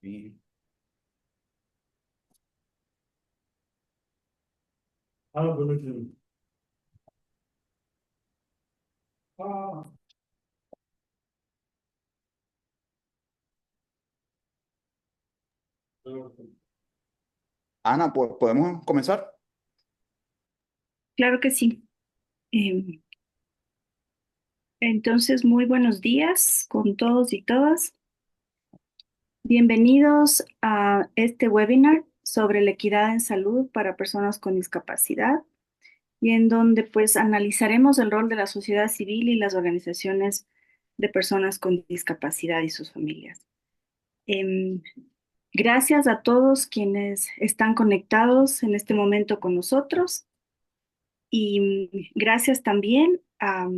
Sí. Ana, pues podemos comenzar. Claro que sí. Entonces, muy buenos días con todos y todas. Bienvenidos a este webinar sobre la equidad en salud para personas con discapacidad y en donde pues analizaremos el rol de la sociedad civil y las organizaciones de personas con discapacidad y sus familias. Em, Gracias a todos quienes están conectados en este momento con nosotros y gracias también a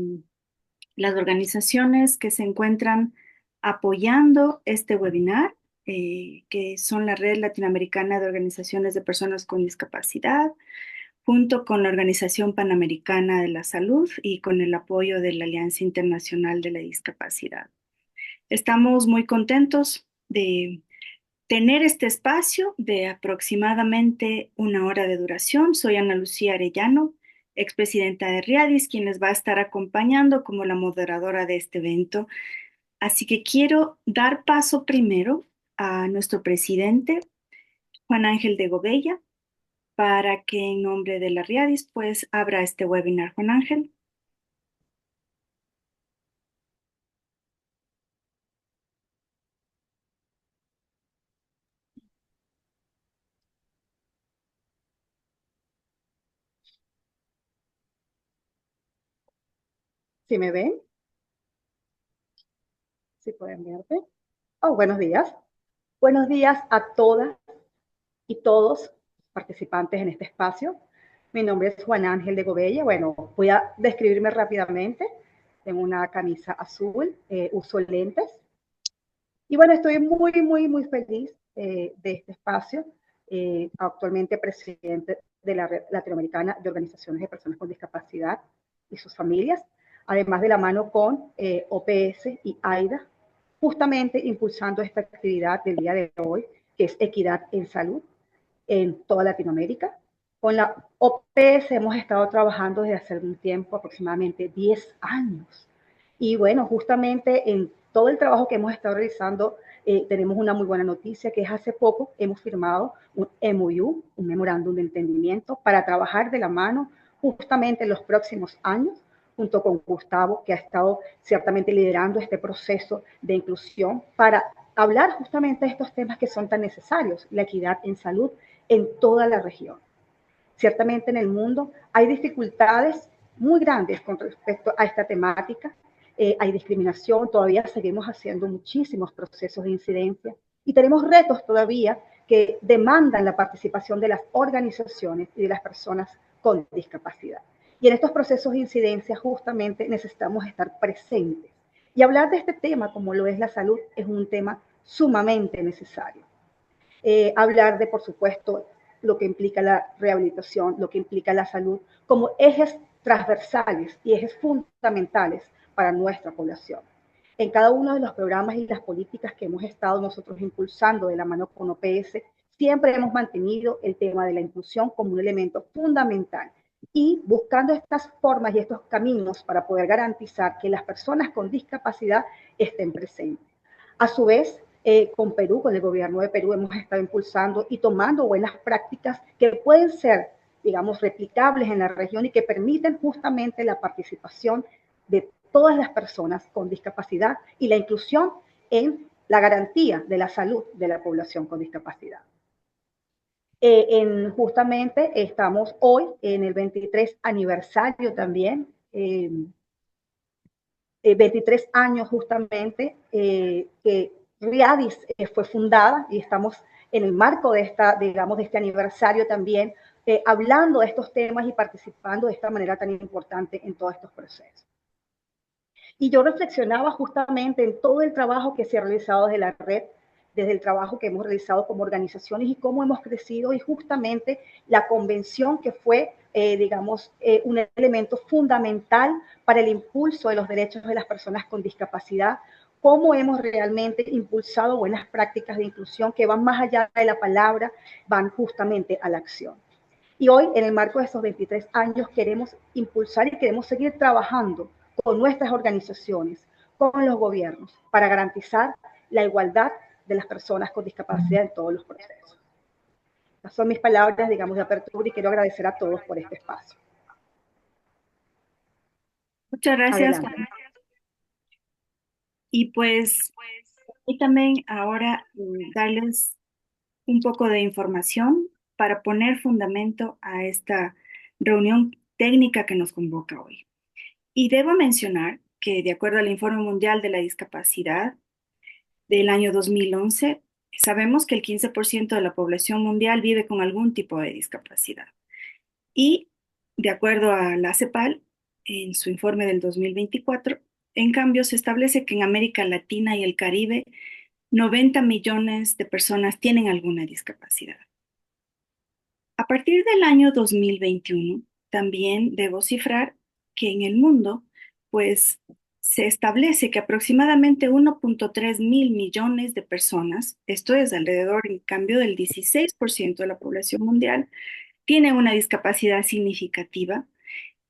las organizaciones que se encuentran apoyando este webinar, que son la Red Latinoamericana de Organizaciones de Personas con Discapacidad, junto con la Organización Panamericana de la Salud y con el apoyo de la Alianza Internacional de la Discapacidad. Estamos muy contentos de tener este espacio de aproximadamente una hora de duración. Soy Ana Lucía Arellano, expresidenta de Riadis, quien les va a estar acompañando como la moderadora de este evento. Así que quiero dar paso primero a nuestro presidente, Juan Ángel de Gobella, para que en nombre de la Riadis pues abra este webinar. Juan Ángel. ¿Si me ven? ¿Si pueden verte? Oh, buenos días. Buenos días a todas y todos participantes en este espacio. Mi nombre es Juan Ángel de Gobella. Bueno, voy a describirme rápidamente. Tengo una camisa azul, uso lentes. Y bueno, estoy muy feliz de este espacio. Actualmente presidente de la Red Latinoamericana de Organizaciones de Personas con Discapacidad y sus familias, además de la mano con OPS y AIDA, justamente impulsando esta actividad del día de hoy, que es equidad en salud en toda Latinoamérica. Con la OPS hemos estado trabajando desde hace algún tiempo, aproximadamente 10 años. Y bueno, justamente en todo el trabajo que hemos estado realizando, tenemos una muy buena noticia, que es hace poco hemos firmado un MOU, un memorándum de entendimiento, para trabajar de la mano justamente en los próximos años, junto con Gustavo, que ha estado ciertamente liderando este proceso de inclusión para hablar justamente de estos temas que son tan necesarios, la equidad en salud en toda la región. Ciertamente en el mundo hay dificultades muy grandes con respecto a esta temática, hay discriminación, todavía seguimos haciendo muchísimos procesos de incidencia y tenemos retos todavía que demandan la participación de las organizaciones y de las personas con discapacidad. Y en estos procesos de incidencia justamente necesitamos estar presentes. Y hablar de este tema, como lo es la salud, es un tema sumamente necesario. Hablar de, por supuesto, lo que implica la rehabilitación, lo que implica la salud, como ejes transversales y ejes fundamentales para nuestra población. En cada uno de los programas y las políticas que hemos estado nosotros impulsando de la mano con OPS, siempre hemos mantenido el tema de la inclusión como un elemento fundamental y buscando estas formas y estos caminos para poder garantizar que las personas con discapacidad estén presentes. A su vez, con Perú, con el gobierno de Perú, hemos estado impulsando y tomando buenas prácticas que pueden ser, digamos, replicables en la región y que permiten justamente la participación de todas las personas con discapacidad y la inclusión en la garantía de la salud de la población con discapacidad. Justamente estamos hoy en el 23 aniversario también, 23 años justamente que Riadis fue fundada y estamos en el marco de esta, digamos, de este aniversario también, hablando de estos temas y participando de esta manera tan importante en todos estos procesos. Y yo reflexionaba justamente en todo el trabajo que se ha realizado desde la red, desde el trabajo que hemos realizado como organizaciones y cómo hemos crecido y justamente la convención que fue, digamos, un elemento fundamental para el impulso de los derechos de las personas con discapacidad, cómo hemos realmente impulsado buenas prácticas de inclusión que van más allá de la palabra, van justamente a la acción. Y hoy, en el marco de estos 23 años, queremos impulsar y queremos seguir trabajando con nuestras organizaciones, con los gobiernos, para garantizar la igualdad de las personas con discapacidad en todos los procesos. Estas son mis palabras, digamos, de apertura y quiero agradecer a todos por este espacio. Muchas gracias, Adelante. Juan. Y pues, y también ahora darles un poco de información para poner fundamento a esta reunión técnica que nos convoca hoy. Y debo mencionar que de acuerdo al Informe Mundial de la Discapacidad del año 2011, sabemos que el 15% de la población mundial vive con algún tipo de discapacidad. Y de acuerdo a la CEPAL, en su informe del 2024, en cambio se establece que en América Latina y el Caribe 90 millones de personas tienen alguna discapacidad. A partir del año 2021, también debo cifrar que en el mundo, pues se establece que aproximadamente 1.3 mil millones de personas, esto es alrededor en cambio del 16% de la población mundial, tiene una discapacidad significativa.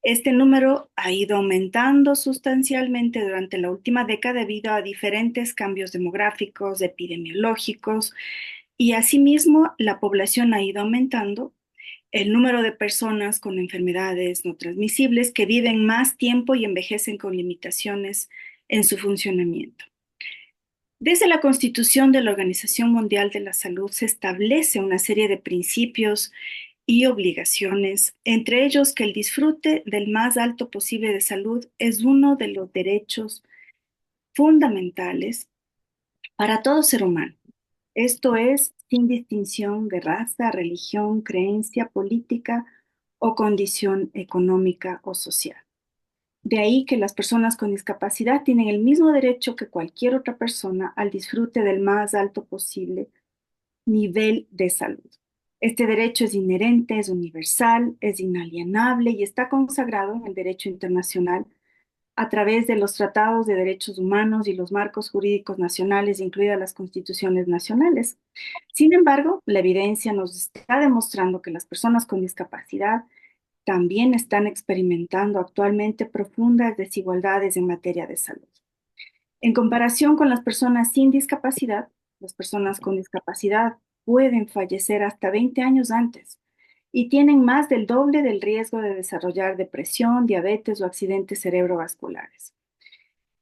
Este número ha ido aumentando sustancialmente durante la última década debido a diferentes cambios demográficos, epidemiológicos, y asimismo la población ha ido aumentando. El número de personas con enfermedades no transmisibles que viven más tiempo y envejecen con limitaciones en su funcionamiento. Desde la Constitución de la Organización Mundial de la Salud se establece una serie de principios y obligaciones, entre ellos que el disfrute del más alto posible de salud es uno de los derechos fundamentales para todo ser humano. Esto es sin distinción de raza, religión, creencia política o condición económica o social. De ahí que las personas con discapacidad tienen el mismo derecho que cualquier otra persona al disfrute del más alto posible nivel de salud. Este derecho es inherente, es universal, es inalienable y está consagrado en el derecho internacional a través de los tratados de derechos humanos y los marcos jurídicos nacionales, incluidas las constituciones nacionales. Sin embargo, la evidencia nos está demostrando que las personas con discapacidad también están experimentando actualmente profundas desigualdades en materia de salud. En comparación con las personas sin discapacidad, las personas con discapacidad pueden fallecer hasta 20 años antes y tienen más del doble del riesgo de desarrollar depresión, diabetes o accidentes cerebrovasculares.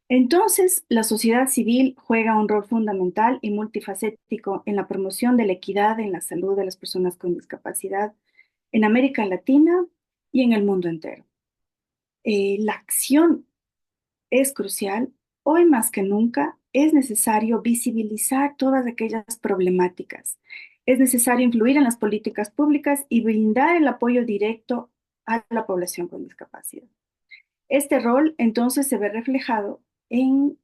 Entonces, la sociedad civil juega un rol fundamental y multifacético en la promoción de la equidad en la salud de las personas con discapacidad en América Latina y en el mundo entero. La acción es crucial. Hoy más que nunca es necesario visibilizar todas aquellas problemáticas. Es necesario influir en las políticas públicas y brindar el apoyo directo a la población con discapacidad. Este rol entonces se ve reflejado en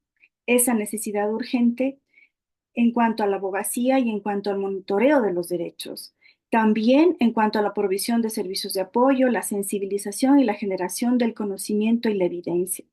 esa necesidad urgente en cuanto a la abogacía y en cuanto al monitoreo de los derechos. También en cuanto a la provisión de servicios de apoyo, la sensibilización y la generación del conocimiento y la evidencia.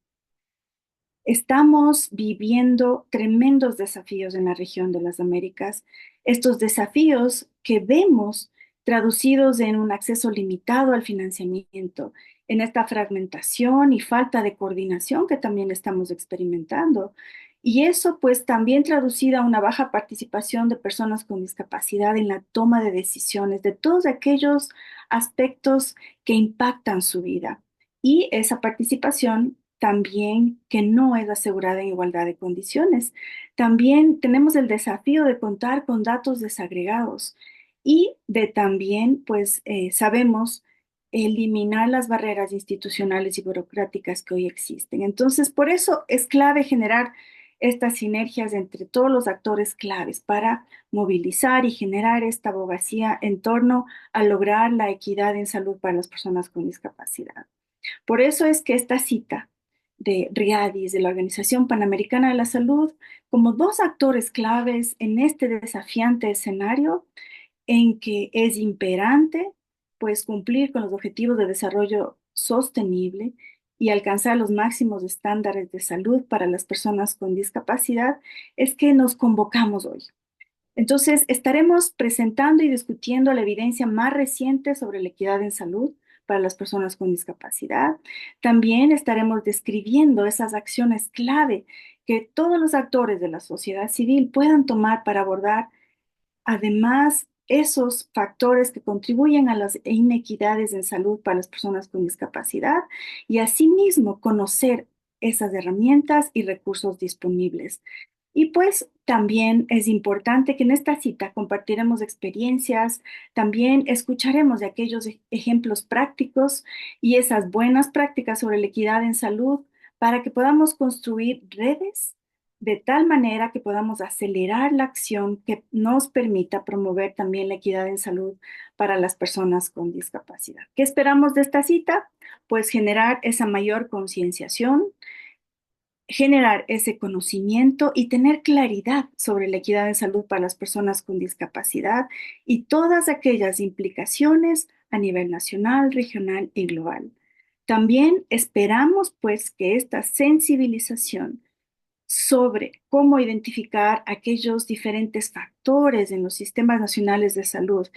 Estamos viviendo tremendos desafíos en la región de las Américas, estos desafíos que vemos traducidos en un acceso limitado al financiamiento, en esta fragmentación y falta de coordinación que también estamos experimentando. Y eso pues también traducida a una baja participación de personas con discapacidad en la toma de decisiones, de todos aquellos aspectos que impactan su vida. Y esa participación también que no es asegurada en igualdad de condiciones. También tenemos el desafío de contar con datos desagregados y de también, pues, sabemos eliminar las barreras institucionales y burocráticas que hoy existen. Entonces, por eso es clave generar estas sinergias entre todos los actores claves para movilizar y generar esta abogacía en torno a lograr la equidad en salud para las personas con discapacidad. Por eso es que esta cita de RIADIS, de la Organización Panamericana de la Salud, como dos actores claves en este desafiante escenario en que es imperante, pues, cumplir con los objetivos de desarrollo sostenible y alcanzar los máximos estándares de salud para las personas con discapacidad, es que nos convocamos hoy. Entonces, estaremos presentando y discutiendo la evidencia más reciente sobre la equidad en salud para las personas con discapacidad. También estaremos describiendo esas acciones clave que todos los actores de la sociedad civil puedan tomar para abordar, además, esos factores que contribuyen a las inequidades en salud para las personas con discapacidad y asimismo conocer esas herramientas y recursos disponibles. Y pues también es importante que en esta cita compartiremos experiencias, también escucharemos de aquellos ejemplos prácticos y esas buenas prácticas sobre la equidad en salud para que podamos construir redes de tal manera que podamos acelerar la acción que nos permita promover también la equidad en salud para las personas con discapacidad. ¿Qué esperamos de esta cita? Pues generar esa mayor concienciación, generar ese conocimiento y tener claridad sobre la equidad en salud para las personas con discapacidad y todas aquellas implicaciones a nivel nacional, regional y global. También esperamos pues que esta sensibilización sobre cómo identificar aquellos diferentes factores en los sistemas nacionales de salud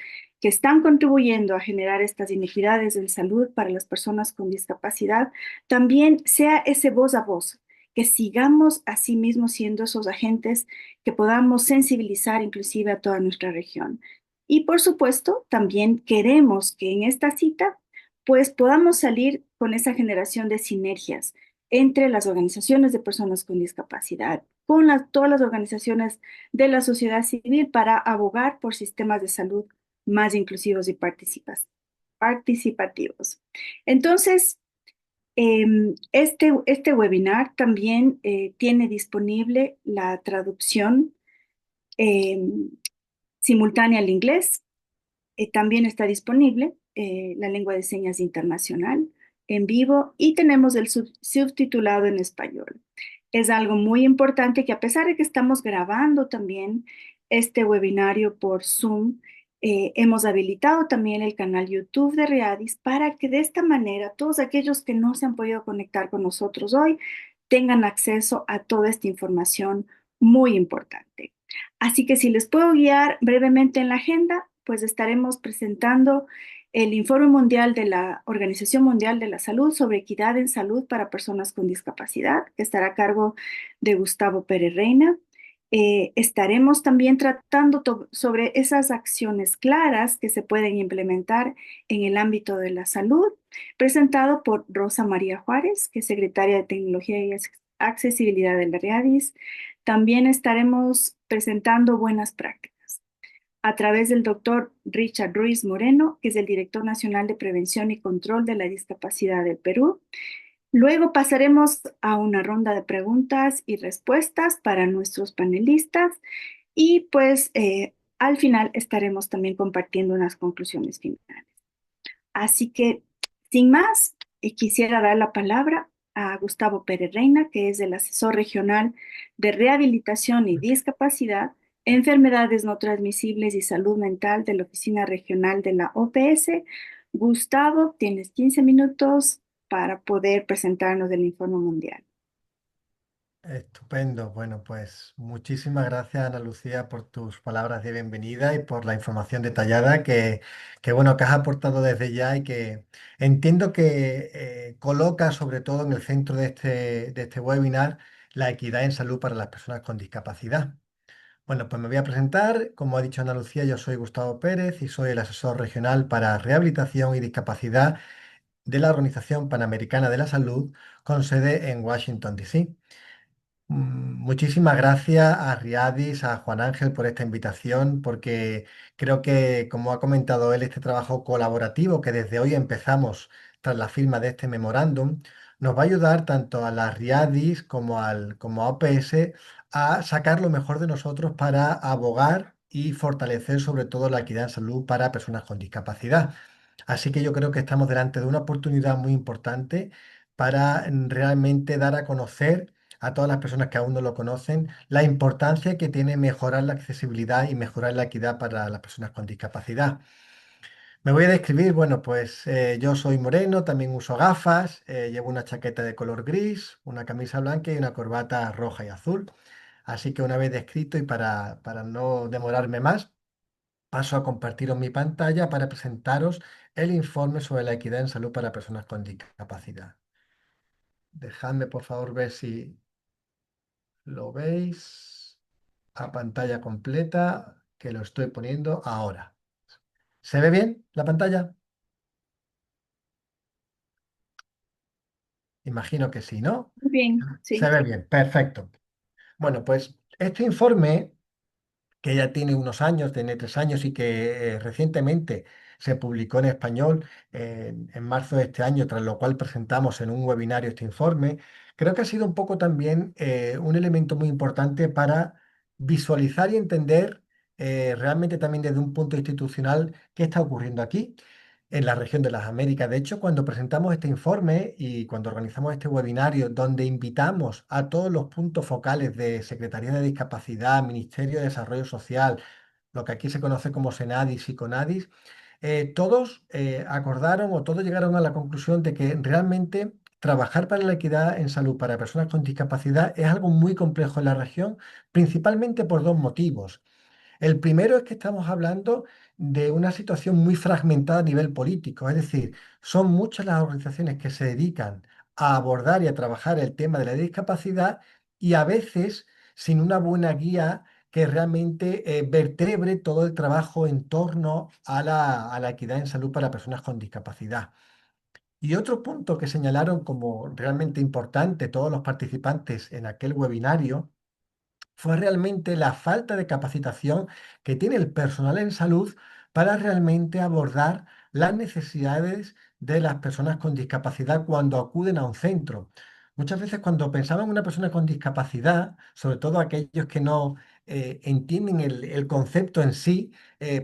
que están contribuyendo a generar estas inequidades en salud para las personas con discapacidad, también sea ese voz a voz, que sigamos asimismo siendo esos agentes que podamos sensibilizar inclusive a toda nuestra región. Y por supuesto, también queremos que en esta cita pues podamos salir con esa generación de sinergias entre las organizaciones de personas con discapacidad, con todas las organizaciones de la sociedad civil para abogar por sistemas de salud más inclusivos y participativos. Entonces, este webinar también tiene disponible la traducción em, simultánea al inglés. También está disponible la lengua de señas internacional en vivo y tenemos el subtitulado en español. Es algo muy importante que a pesar de que estamos grabando también este webinario por Zoom, hemos habilitado también el canal YouTube de Readis para que de esta manera todos aquellos que no se han podido conectar con nosotros hoy tengan acceso a toda esta información muy importante. Así que si les puedo guiar brevemente en la agenda, pues estaremos presentando el Informe Mundial de la Organización Mundial de la Salud sobre equidad en salud para personas con discapacidad, que estará a cargo de Gustavo Pérez Reina. Estaremos también tratando sobre esas acciones claras que se pueden implementar en el ámbito de la salud, presentado por Rosa María Juárez, que es secretaria de Tecnología y Accesibilidad de la READIS. También estaremos presentando buenas prácticas a través del doctor Richard Ruiz Moreno, que es el director nacional de Prevención y Control de la Discapacidad del Perú. Luego pasaremos a una ronda de preguntas y respuestas para nuestros panelistas y pues al final estaremos también compartiendo unas conclusiones finales. Así que, sin más, quisiera dar la palabra a Gustavo Pérez Reina, que es el asesor regional de rehabilitación y discapacidad, enfermedades no transmisibles y salud mental de la Oficina Regional de la OPS. Gustavo, tienes 15 minutos para poder presentarnos el informe mundial. Estupendo. Bueno, pues muchísimas gracias, Ana Lucía, por tus palabras de bienvenida y por la información detallada bueno, que has aportado desde ya y que entiendo que coloca sobre todo en el centro de este webinar la equidad en salud para las personas con discapacidad. Bueno, pues me voy a presentar. Como ha dicho Ana Lucía, yo soy Gustavo Pérez y soy el asesor regional para rehabilitación y discapacidad de la Organización Panamericana de la Salud con sede en Washington, D.C. Muchísimas gracias a Riadis, a Juan Ángel por esta invitación, porque creo que, como ha comentado él, este trabajo colaborativo que desde hoy empezamos tras la firma de este memorándum, nos va a ayudar tanto a las Riadis como a OPS a sacar lo mejor de nosotros para abogar y fortalecer sobre todo la equidad en salud para personas con discapacidad. Así que yo creo que estamos delante de una oportunidad muy importante para realmente dar a conocer a todas las personas que aún no lo conocen, la importancia que tiene mejorar la accesibilidad y mejorar la equidad para las personas con discapacidad. Me voy a describir, bueno, pues yo soy moreno, también uso gafas, llevo una chaqueta de color gris, una camisa blanca y una corbata roja y azul. Así que una vez descrito y para no demorarme más, paso a compartiros mi pantalla para presentaros el informe sobre la equidad en salud para personas con discapacidad. Dejadme, por favor, ver si lo veis a pantalla completa, que lo estoy poniendo ahora. ¿Se ve bien la pantalla? Imagino que sí, ¿no? Muy bien, Se sí. ve bien, perfecto. Bueno, pues este informe, que ya tiene unos años, tiene 3 años y que recientemente se publicó en español en marzo de este año, tras lo cual presentamos en un webinario este informe, creo que ha sido un poco también un elemento muy importante para visualizar y entender realmente también desde un punto institucional qué está ocurriendo aquí en la región de las Américas. De hecho, cuando presentamos este informe y cuando organizamos este webinario, donde invitamos a todos los puntos focales de Secretaría de Discapacidad, Ministerio de Desarrollo Social, lo que aquí se conoce como Senadis y Conadis, todos acordaron o todos llegaron a la conclusión de que realmente trabajar para la equidad en salud para personas con discapacidad es algo muy complejo en la región, principalmente por dos motivos. El primero es que estamos hablando de una situación muy fragmentada a nivel político, es decir, son muchas las organizaciones que se dedican a abordar y a trabajar el tema de la discapacidad y a veces sin una buena guía que realmente vertebre todo el trabajo en torno a la equidad en salud para personas con discapacidad. Y otro punto que señalaron como realmente importante todos los participantes en aquel webinario fue realmente la falta de capacitación que tiene el personal en salud para realmente abordar las necesidades de las personas con discapacidad cuando acuden a un centro. Muchas veces cuando pensamos en una persona con discapacidad, sobre todo aquellos que no entienden el concepto en sí,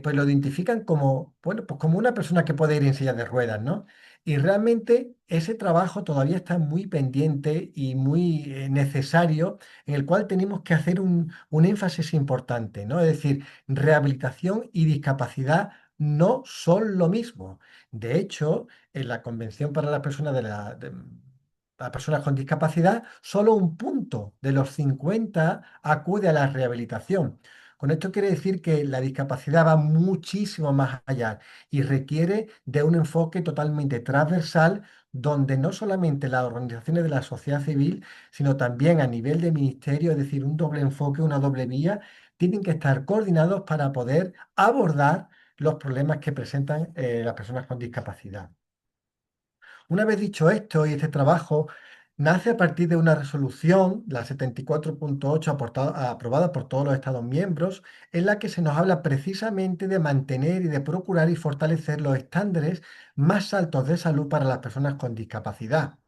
pues lo identifican como, bueno, pues como una persona que puede ir en silla de ruedas, ¿no? Y realmente ese trabajo todavía está muy pendiente y muy necesario en el cual tenemos que hacer un énfasis importante, ¿no? Es decir, rehabilitación y discapacidad no son lo mismo. De hecho, en la Convención para las Personas las personas con discapacidad, solo un punto de los 50 acude a la rehabilitación. Con esto quiere decir que la discapacidad va muchísimo más allá y requiere de un enfoque totalmente transversal donde no solamente las organizaciones de la sociedad civil, sino también a nivel de ministerio, es decir, un doble enfoque, una doble vía, tienen que estar coordinados para poder abordar los problemas que presentan las personas con discapacidad. Una vez dicho esto y este trabajo, nace a partir de una resolución, la 74.8, aprobada por todos los Estados miembros, en la que se nos habla precisamente de mantener y de procurar y fortalecer los estándares más altos de salud para las personas con discapacidad.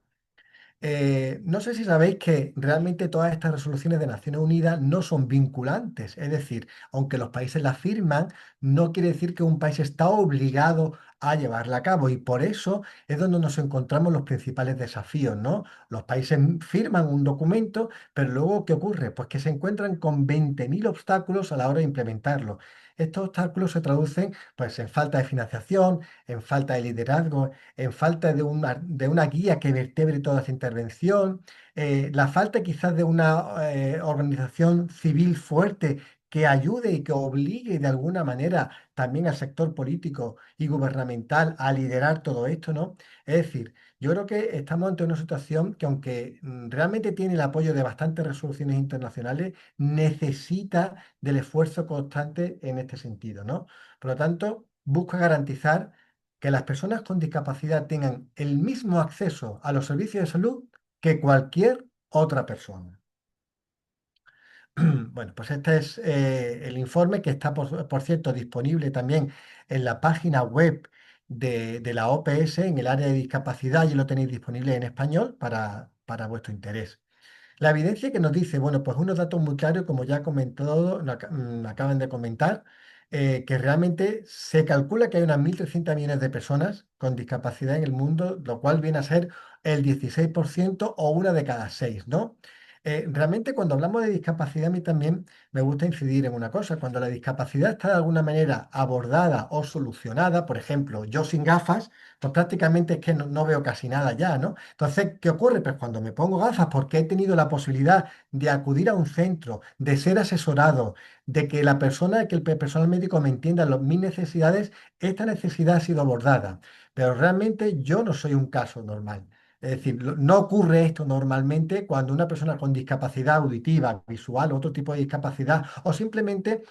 No sé si sabéis que realmente todas estas resoluciones de Naciones Unidas no son vinculantes, es decir, aunque los países las firman, no quiere decir que un país está obligado a llevarla a cabo y por eso es donde nos encontramos los principales desafíos, ¿no? Los países firman un documento, pero luego, ¿qué ocurre? Pues que se encuentran con 20.000 obstáculos a la hora de implementarlo. Estos obstáculos se traducen pues, en falta de financiación, en falta de liderazgo, en falta de una guía que vertebre toda esa intervención, la falta quizás de una organización civil fuerte que ayude y que obligue de alguna manera también al sector político y gubernamental a liderar todo esto, ¿no? Es decir, yo creo que estamos ante una situación que aunque realmente tiene el apoyo de bastantes resoluciones internacionales, necesita del esfuerzo constante en este sentido, ¿no? Por lo tanto, busca garantizar que las personas con discapacidad tengan el mismo acceso a los servicios de salud que cualquier otra persona. Bueno, pues este es el informe que está, por cierto, disponible también en la página web de la OPS en el área de discapacidad y lo tenéis disponible en español para vuestro interés. La evidencia que nos dice, bueno, pues unos datos muy claros, como ya ha comentado, acaban de comentar, que realmente se calcula que hay unas 1.300 millones de personas con discapacidad en el mundo, lo cual viene a ser el 16% o una de cada seis, ¿no? realmente cuando hablamos de discapacidad, a mí también me gusta incidir en una cosa. Cuando la discapacidad está de alguna manera abordada o solucionada, por ejemplo, yo sin gafas, pues prácticamente es que no veo casi nada ya, ¿no? Entonces, ¿qué ocurre? Pues cuando me pongo gafas, porque he tenido la posibilidad de acudir a un centro, de ser asesorado, de que la persona, que el personal médico me entienda mis necesidades, esta necesidad ha sido abordada. Pero realmente yo no soy un caso normal. Es decir, no ocurre esto normalmente cuando una persona con discapacidad auditiva, visual, otro tipo de discapacidad, o simplemente,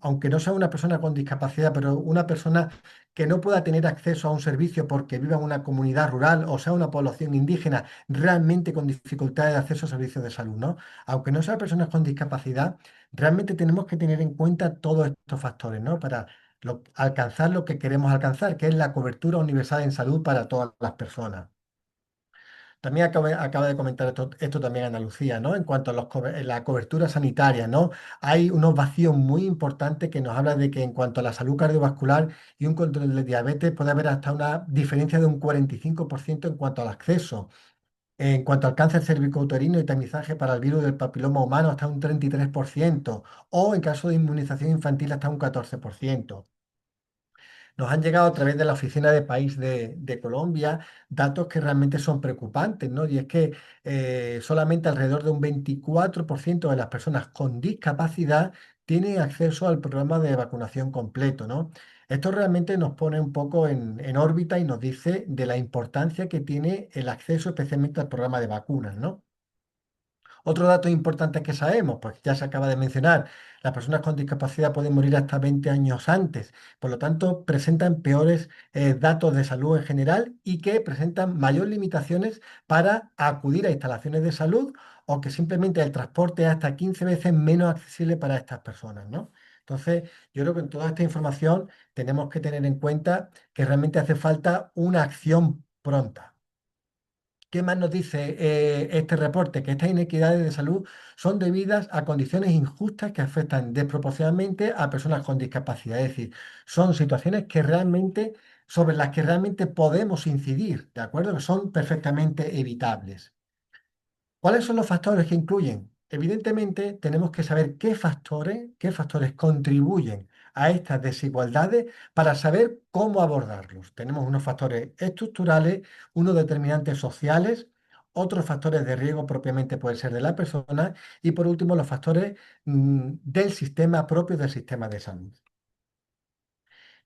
aunque no sea una persona con discapacidad, pero una persona que no pueda tener acceso a un servicio porque viva en una comunidad rural o sea una población indígena realmente con dificultades de acceso a servicios de salud, ¿no? Aunque no sean personas con discapacidad, realmente tenemos que tener en cuenta todos estos factores, ¿no? Para alcanzar lo que queremos alcanzar, que es la cobertura universal en salud para todas las personas. También acaba de comentar esto también Andalucía, ¿no? En cuanto a la cobertura sanitaria, ¿no? Hay unos vacíos muy importantes que nos hablan de que en cuanto a la salud cardiovascular y un control de diabetes puede haber hasta una diferencia de un 45% en cuanto al acceso. En cuanto al cáncer cervicouterino y tamizaje para el virus del papiloma humano, hasta un 33%, o en caso de inmunización infantil, hasta un 14%. Nos han llegado a través de la Oficina de País de Colombia datos que realmente son preocupantes, ¿no? Y es que solamente alrededor de un 24% de las personas con discapacidad tienen acceso al programa de vacunación completo, ¿no? Esto realmente nos pone un poco en órbita y nos dice de la importancia que tiene el acceso especialmente al programa de vacunas, ¿no? Otro dato importante que sabemos, pues ya se acaba de mencionar, las personas con discapacidad pueden morir hasta 20 años antes, por lo tanto presentan peores datos de salud en general y que presentan mayor limitaciones para acudir a instalaciones de salud o que simplemente el transporte es hasta 15 veces menos accesible para estas personas, ¿no? Entonces, yo creo que en toda esta información tenemos que tener en cuenta que realmente hace falta una acción pronta. ¿Qué más nos dice este reporte? Que estas inequidades de salud son debidas a condiciones injustas que afectan desproporcionadamente a personas con discapacidad. Es decir, son situaciones que realmente, sobre las que realmente podemos incidir, ¿de acuerdo? Que son perfectamente evitables. ¿Cuáles son los factores que incluyen? Evidentemente, tenemos que saber qué factores contribuyen a estas desigualdades para saber cómo abordarlos. Tenemos unos factores estructurales, unos determinantes sociales, otros factores de riesgo propiamente pueden ser de la persona y por último los factores del sistema propio del sistema de salud.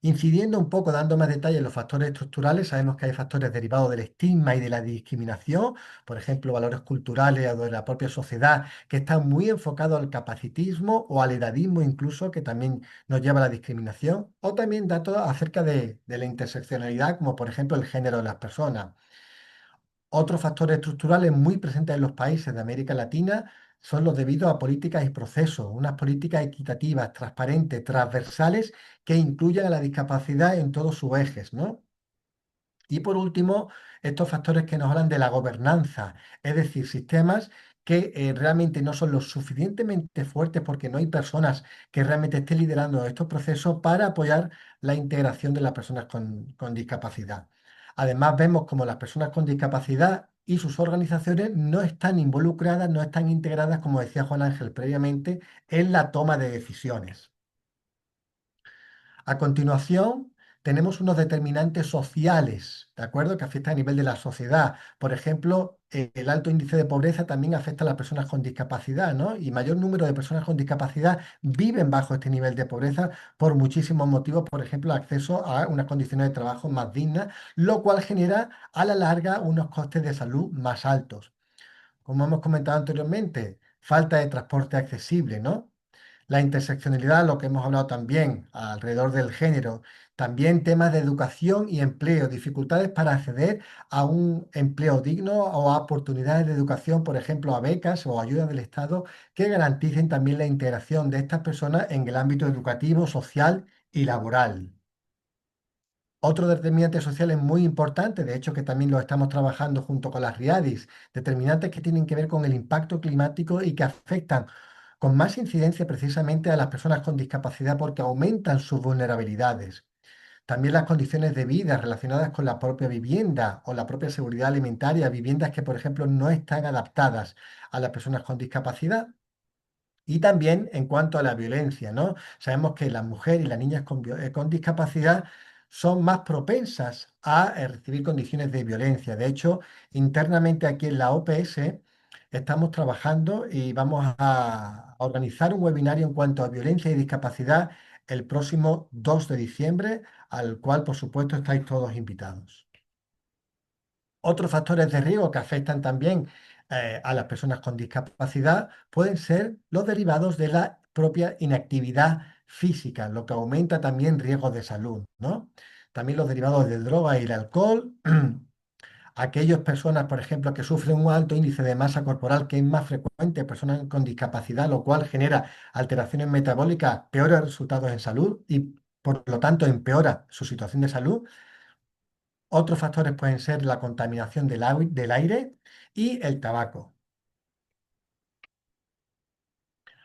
Incidiendo un poco, dando más detalle en los factores estructurales, sabemos que hay factores derivados del estigma y de la discriminación, por ejemplo, valores culturales o de la propia sociedad que están muy enfocados al capacitismo o al edadismo incluso, que también nos lleva a la discriminación, o también datos acerca de la interseccionalidad, como por ejemplo el género de las personas. Otros factores estructurales muy presentes en los países de América Latina son los debidos a políticas y procesos, unas políticas equitativas, transparentes, transversales que incluyan a la discapacidad en todos sus ejes, ¿no? Y por último, estos factores que nos hablan de la gobernanza, es decir, sistemas que realmente no son lo suficientemente fuertes porque no hay personas que realmente estén liderando estos procesos para apoyar la integración de las personas con discapacidad. Además, vemos como las personas con discapacidad y sus organizaciones no están involucradas, no están integradas, como decía Juan Ángel previamente, en la toma de decisiones. A continuación, tenemos unos determinantes sociales, ¿de acuerdo? Que afectan a nivel de la sociedad. Por ejemplo, el alto índice de pobreza también afecta a las personas con discapacidad, ¿no? Y mayor número de personas con discapacidad viven bajo este nivel de pobreza por muchísimos motivos, por ejemplo, acceso a unas condiciones de trabajo más dignas, lo cual genera a la larga unos costes de salud más altos. Como hemos comentado anteriormente, falta de transporte accesible, ¿no? La interseccionalidad, lo que hemos hablado también alrededor del género, también temas de educación y empleo, dificultades para acceder a un empleo digno o a oportunidades de educación, por ejemplo, a becas o ayudas del Estado que garanticen también la integración de estas personas en el ámbito educativo, social y laboral. Otro determinante social es muy importante, de hecho que también lo estamos trabajando junto con las RIADIS, determinantes que tienen que ver con el impacto climático y que afectan con más incidencia precisamente a las personas con discapacidad porque aumentan sus vulnerabilidades. También las condiciones de vida relacionadas con la propia vivienda o la propia seguridad alimentaria, viviendas que, por ejemplo, no están adaptadas a las personas con discapacidad. Y también en cuanto a la violencia, ¿no? Sabemos que las mujeres y las niñas con discapacidad son más propensas a recibir condiciones de violencia. De hecho, internamente aquí en la OPS estamos trabajando y vamos a organizar un webinario en cuanto a violencia y discapacidad el próximo 2 de diciembre, al cual, por supuesto, estáis todos invitados. Otros factores de riesgo que afectan también a las personas con discapacidad pueden ser los derivados de la propia inactividad física, lo que aumenta también riesgos de salud, ¿no? También los derivados de droga y el alcohol. Aquellas personas, por ejemplo, que sufren un alto índice de masa corporal, que es más frecuente en personas con discapacidad, lo cual genera alteraciones metabólicas, peores resultados en salud y, por lo tanto, empeora su situación de salud. Otros factores pueden ser la contaminación del aire y el tabaco.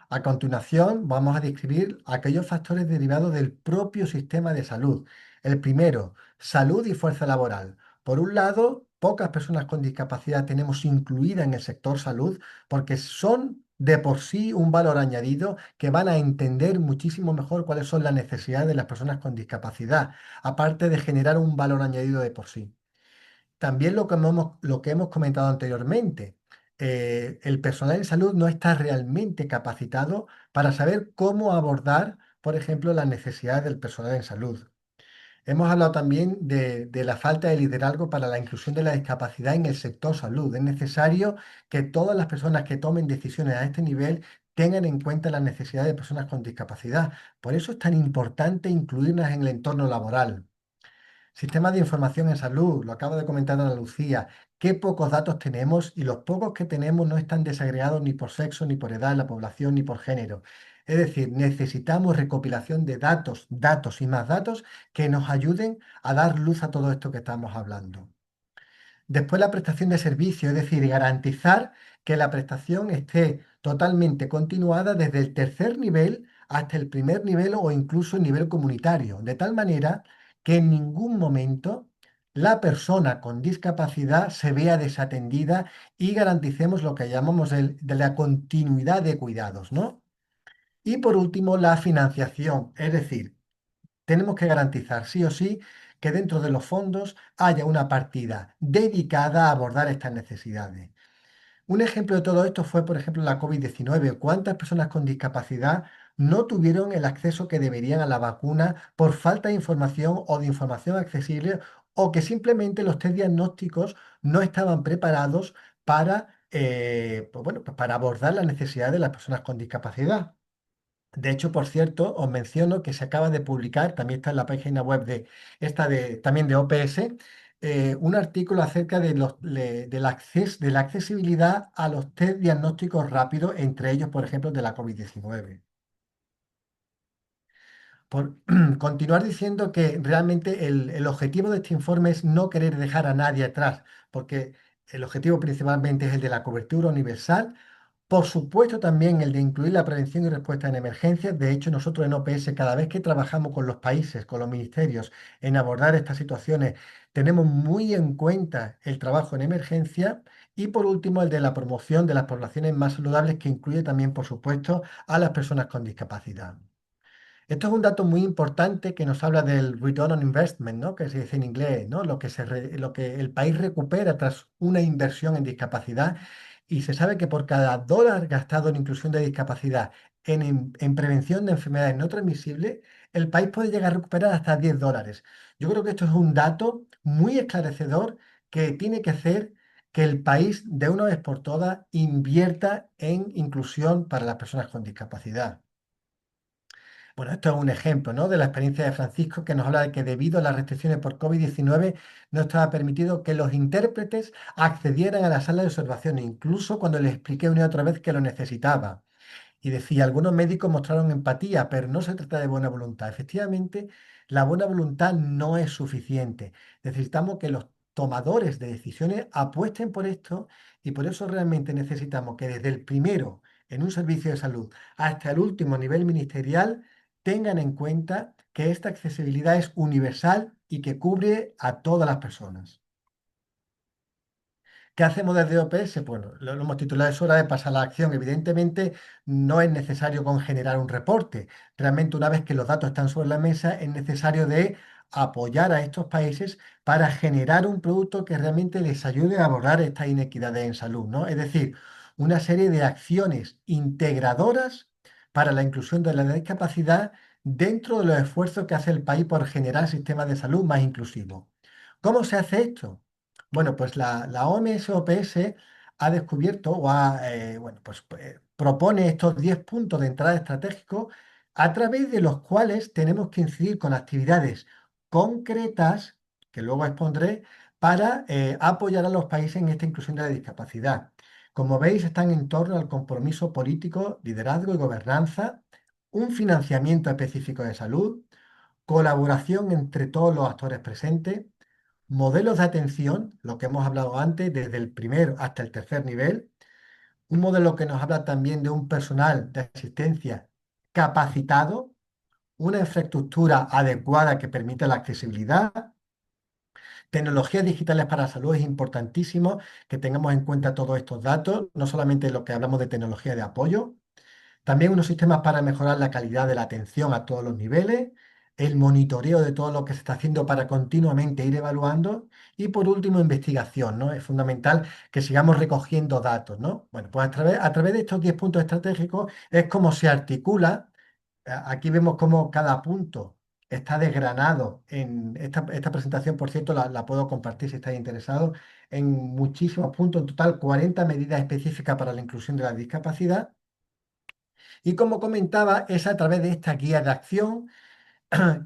A continuación, vamos a describir aquellos factores derivados del propio sistema de salud. El primero, salud y fuerza laboral. Por un lado, pocas personas con discapacidad tenemos incluida en el sector salud porque son de por sí un valor añadido que van a entender muchísimo mejor cuáles son las necesidades de las personas con discapacidad, aparte de generar un valor añadido de por sí. También lo que hemos comentado anteriormente, el personal en salud no está realmente capacitado para saber cómo abordar, por ejemplo, las necesidades del personal en salud. Hemos hablado también de la falta de liderazgo para la inclusión de la discapacidad en el sector salud. Es necesario que todas las personas que tomen decisiones a este nivel tengan en cuenta las necesidades de personas con discapacidad. Por eso es tan importante incluirlas en el entorno laboral. Sistemas de información en salud, lo acabo de comentar Ana Lucía, qué pocos datos tenemos y los pocos que tenemos no están desagregados ni por sexo, ni por edad en la población, ni por género. Es decir, necesitamos recopilación de datos, datos y más datos que nos ayuden a dar luz a todo esto que estamos hablando. Después la prestación de servicio, es decir, garantizar que la prestación esté totalmente continuada desde el tercer nivel hasta el primer nivel o incluso el nivel comunitario, de tal manera que en ningún momento la persona con discapacidad se vea desatendida y garanticemos lo que llamamos de la continuidad de cuidados, ¿no? Y por último, la financiación, es decir, tenemos que garantizar sí o sí que dentro de los fondos haya una partida dedicada a abordar estas necesidades. Un ejemplo de todo esto fue, por ejemplo, la COVID-19. ¿Cuántas personas con discapacidad no tuvieron el acceso que deberían a la vacuna por falta de información o de información accesible o que simplemente los test diagnósticos no estaban preparados para, pues bueno, pues para abordar las necesidades de las personas con discapacidad? De hecho, por cierto, os menciono que se acaba de publicar, también está en la página web también de OPS, un artículo acerca de la accesibilidad a los test diagnósticos rápidos, entre ellos, por ejemplo, de la COVID-19. Por continuar diciendo que realmente el objetivo de este informe es no querer dejar a nadie atrás, porque el objetivo principalmente es el de la cobertura universal. Por supuesto, también el de incluir la prevención y respuesta en emergencias. De hecho, nosotros en OPS, cada vez que trabajamos con los países, con los ministerios, en abordar estas situaciones, tenemos muy en cuenta el trabajo en emergencia. Y por último, el de la promoción de las poblaciones más saludables, que incluye también, por supuesto, a las personas con discapacidad. Esto es un dato muy importante que nos habla del return on investment, ¿no? Que se dice en inglés, ¿no? Lo que el país recupera tras una inversión en discapacidad. Y se sabe que por cada dólar gastado en inclusión de discapacidad, en prevención de enfermedades no transmisibles, el país puede llegar a recuperar hasta $10. Yo creo que esto es un dato muy esclarecedor que tiene que hacer que el país, de una vez por todas, invierta en inclusión para las personas con discapacidad. Bueno, esto es un ejemplo, ¿no? De la experiencia de Francisco, que nos habla de que debido a las restricciones por COVID-19 no estaba permitido que los intérpretes accedieran a la sala de observación, incluso cuando les expliqué una y otra vez que lo necesitaba. Y decía, algunos médicos mostraron empatía, pero no se trata de buena voluntad. Efectivamente, la buena voluntad no es suficiente. Necesitamos que los tomadores de decisiones apuesten por esto y por eso realmente necesitamos que desde el primero en un servicio de salud hasta el último nivel ministerial tengan en cuenta que esta accesibilidad es universal y que cubre a todas las personas. ¿Qué hacemos desde OPS? Bueno, lo hemos titulado Es hora de pasar a la acción. Evidentemente, no es necesario con generar un reporte. Realmente, una vez que los datos están sobre la mesa, es necesario de apoyar a estos países para generar un producto que realmente les ayude a abordar estas inequidades en salud, ¿no? Es decir, una serie de acciones integradoras para la inclusión de la discapacidad dentro de los esfuerzos que hace el país por generar sistemas de salud más inclusivos. ¿Cómo se hace esto? Bueno, pues la OMS-OPS ha descubierto o bueno, pues, propone estos 10 puntos de entrada estratégicos a través de los cuales tenemos que incidir con actividades concretas, que luego expondré, para apoyar a los países en esta inclusión de la discapacidad. Como veis, están en torno al compromiso político, liderazgo y gobernanza, un financiamiento específico de salud, colaboración entre todos los actores presentes, modelos de atención, lo que hemos hablado antes, desde el primero hasta el tercer nivel, un modelo que nos habla también de un personal de asistencia capacitado, una infraestructura adecuada que permita la accesibilidad, tecnologías digitales para la salud es importantísimo que tengamos en cuenta todos estos datos, no solamente lo que hablamos de tecnología de apoyo, también unos sistemas para mejorar la calidad de la atención a todos los niveles, el monitoreo de todo lo que se está haciendo para continuamente ir evaluando y por último investigación, ¿no? Es fundamental que sigamos recogiendo datos, ¿no? Bueno, pues a través de estos 10 puntos estratégicos es como se articula. Aquí vemos cómo cada punto está desgranado en esta presentación, por cierto, la puedo compartir si estáis interesados, en muchísimos puntos, en total 40 medidas específicas para la inclusión de la discapacidad. Y como comentaba, es a través de esta guía de acción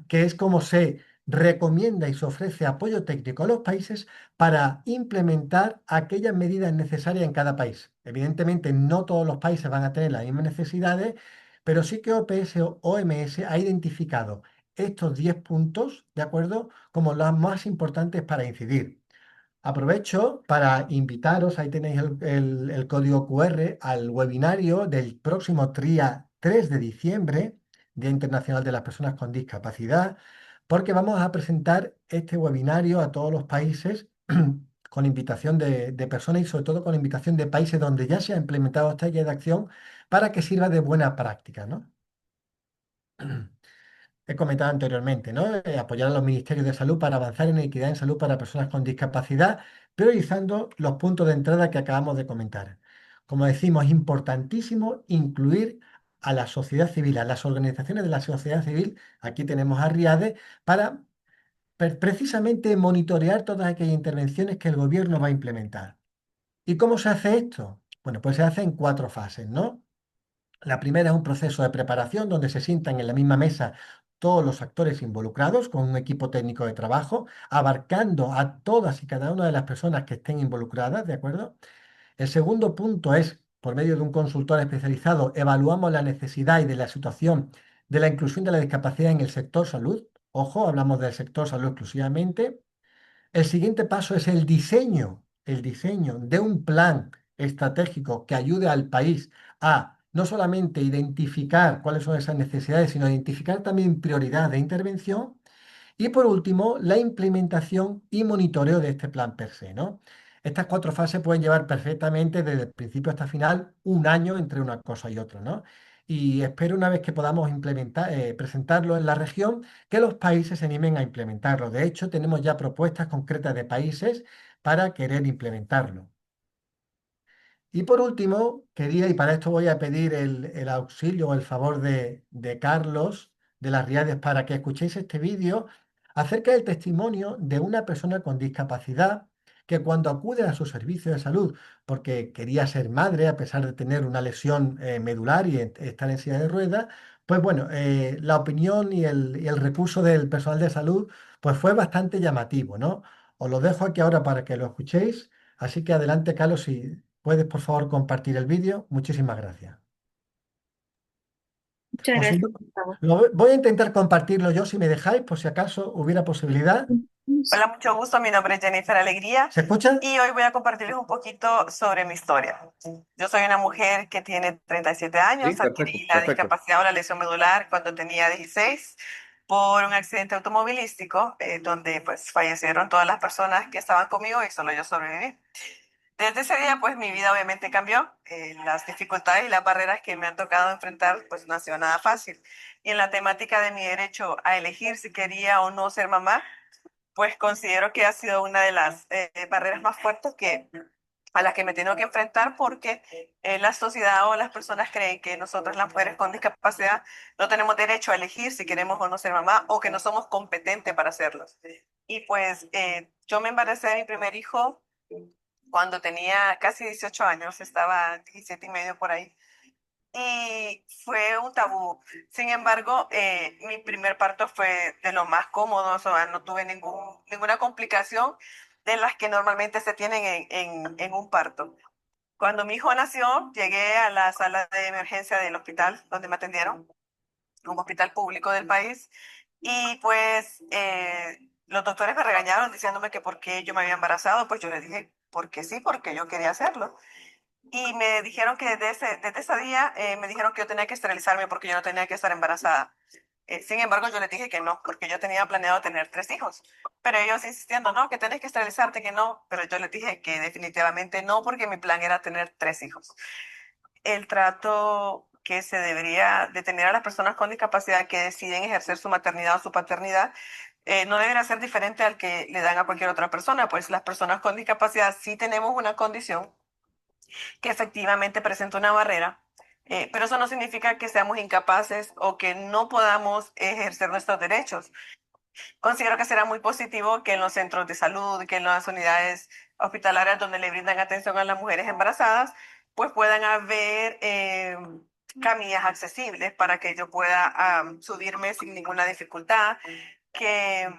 que es como se recomienda y se ofrece apoyo técnico a los países para implementar aquellas medidas necesarias en cada país. Evidentemente, no todos los países van a tener las mismas necesidades, pero sí que OPS o OMS ha identificado estos 10 puntos, ¿de acuerdo?, como los más importantes para incidir. Aprovecho para invitaros, ahí tenéis el código QR, al webinario del próximo día 3 de diciembre, Día Internacional de las Personas con Discapacidad, porque vamos a presentar este webinario a todos los países con invitación de personas y sobre todo con invitación de países donde ya se ha implementado esta guía de acción para que sirva de buena práctica, ¿no? He comentado anteriormente, ¿no? Apoyar a los ministerios de salud para avanzar en equidad en salud para personas con discapacidad, priorizando los puntos de entrada que acabamos de comentar. Como decimos, es importantísimo incluir a la sociedad civil, a las organizaciones de la sociedad civil, aquí tenemos a RIADE, para precisamente monitorear todas aquellas intervenciones que el gobierno va a implementar. ¿Y cómo se hace esto? Bueno, pues se hace en 4 fases, ¿no? La primera es un proceso de preparación donde se sientan en la misma mesa todos los actores involucrados con un equipo técnico de trabajo, abarcando a todas y cada una de las personas que estén involucradas, ¿de acuerdo? El segundo punto es, por medio de un consultor especializado, evaluamos la necesidad y de la situación de la inclusión de la discapacidad en el sector salud. Ojo, hablamos del sector salud exclusivamente. El siguiente paso es el diseño de un plan estratégico que ayude al país a no solamente identificar cuáles son esas necesidades, sino identificar también prioridades de intervención. Y por último, la implementación y monitoreo de este plan per se, ¿no? Estas 4 fases pueden llevar perfectamente desde el principio hasta el final un año entre una cosa y otra, ¿no? Y espero una vez que podamos implementar, presentarlo en la región, que los países se animen a implementarlo. De hecho, tenemos ya propuestas concretas de países para querer implementarlo. Y por último, quería, y para esto voy a pedir el auxilio o el favor de Carlos de las Riades para que escuchéis este vídeo acerca del testimonio de una persona con discapacidad que cuando acude a su servicio de salud, porque quería ser madre a pesar de tener una lesión medular y estar en silla de ruedas, pues bueno, la opinión y el recurso del personal de salud pues fue bastante llamativo, ¿no? Os lo dejo aquí ahora para que lo escuchéis. Así que adelante, Carlos, si puedes, por favor, compartir el vídeo. Muchísimas gracias. Muchas O si gracias, no, Gustavo. voy a intentar compartirlo yo, si me dejáis, por si acaso hubiera posibilidad. Hola, mucho gusto. Mi nombre es Jennifer Alegría ¿Se escucha? y hoy voy a compartirles un poquito sobre mi historia. Yo soy una mujer que tiene 37 Sí, años, perfecto, adquirí la perfecto. discapacidad o la lesión medular cuando tenía 16. por un accidente automovilístico donde pues fallecieron todas las personas que estaban conmigo y solo yo sobreviví. Desde ese día, pues mi vida obviamente cambió. Las dificultades y las barreras que me han tocado enfrentar, pues no ha sido nada fácil. Y en la temática de mi derecho a elegir si quería o no ser mamá, pues considero que ha sido una de las barreras más fuertes a las que me tengo que enfrentar porque la sociedad o las personas creen que nosotros, las mujeres con discapacidad, no tenemos derecho a elegir si queremos o no ser mamá o que no somos competentes para hacerlo. Y pues yo me embaracé de mi primer hijo cuando tenía casi 18 años, estaba 17 y medio por ahí. Y fue un tabú. Sin embargo, mi primer parto fue de lo más cómodo, o sea, no tuve ninguna complicación de las que normalmente se tienen en un parto. Cuando mi hijo nació, llegué a la sala de emergencia del hospital donde me atendieron, un hospital público del país, y pues los doctores me regañaron diciéndome que por qué yo me había embarazado, pues yo les dije, porque sí, porque yo quería hacerlo. Y me dijeron que desde ese día me dijeron que yo tenía que esterilizarme porque yo no tenía que estar embarazada. Sin embargo, yo les dije que no, porque yo tenía planeado tener 3 hijos. Pero ellos insistiendo, no, que tenés que esterilizarte, que no. Pero yo les dije que definitivamente no, porque mi plan era tener 3 hijos. El trato que se debería de tener a las personas con discapacidad que deciden ejercer su maternidad o su paternidad no debería ser diferente al que le dan a cualquier otra persona, pues las personas con discapacidad sí tenemos una condición que efectivamente presenta una barrera, pero eso no significa que seamos incapaces o que no podamos ejercer nuestros derechos. Considero que será muy positivo que en los centros de salud, que en las unidades hospitalarias donde le brindan atención a las mujeres embarazadas, pues puedan haber camillas accesibles para que yo pueda subirme sin ninguna dificultad, que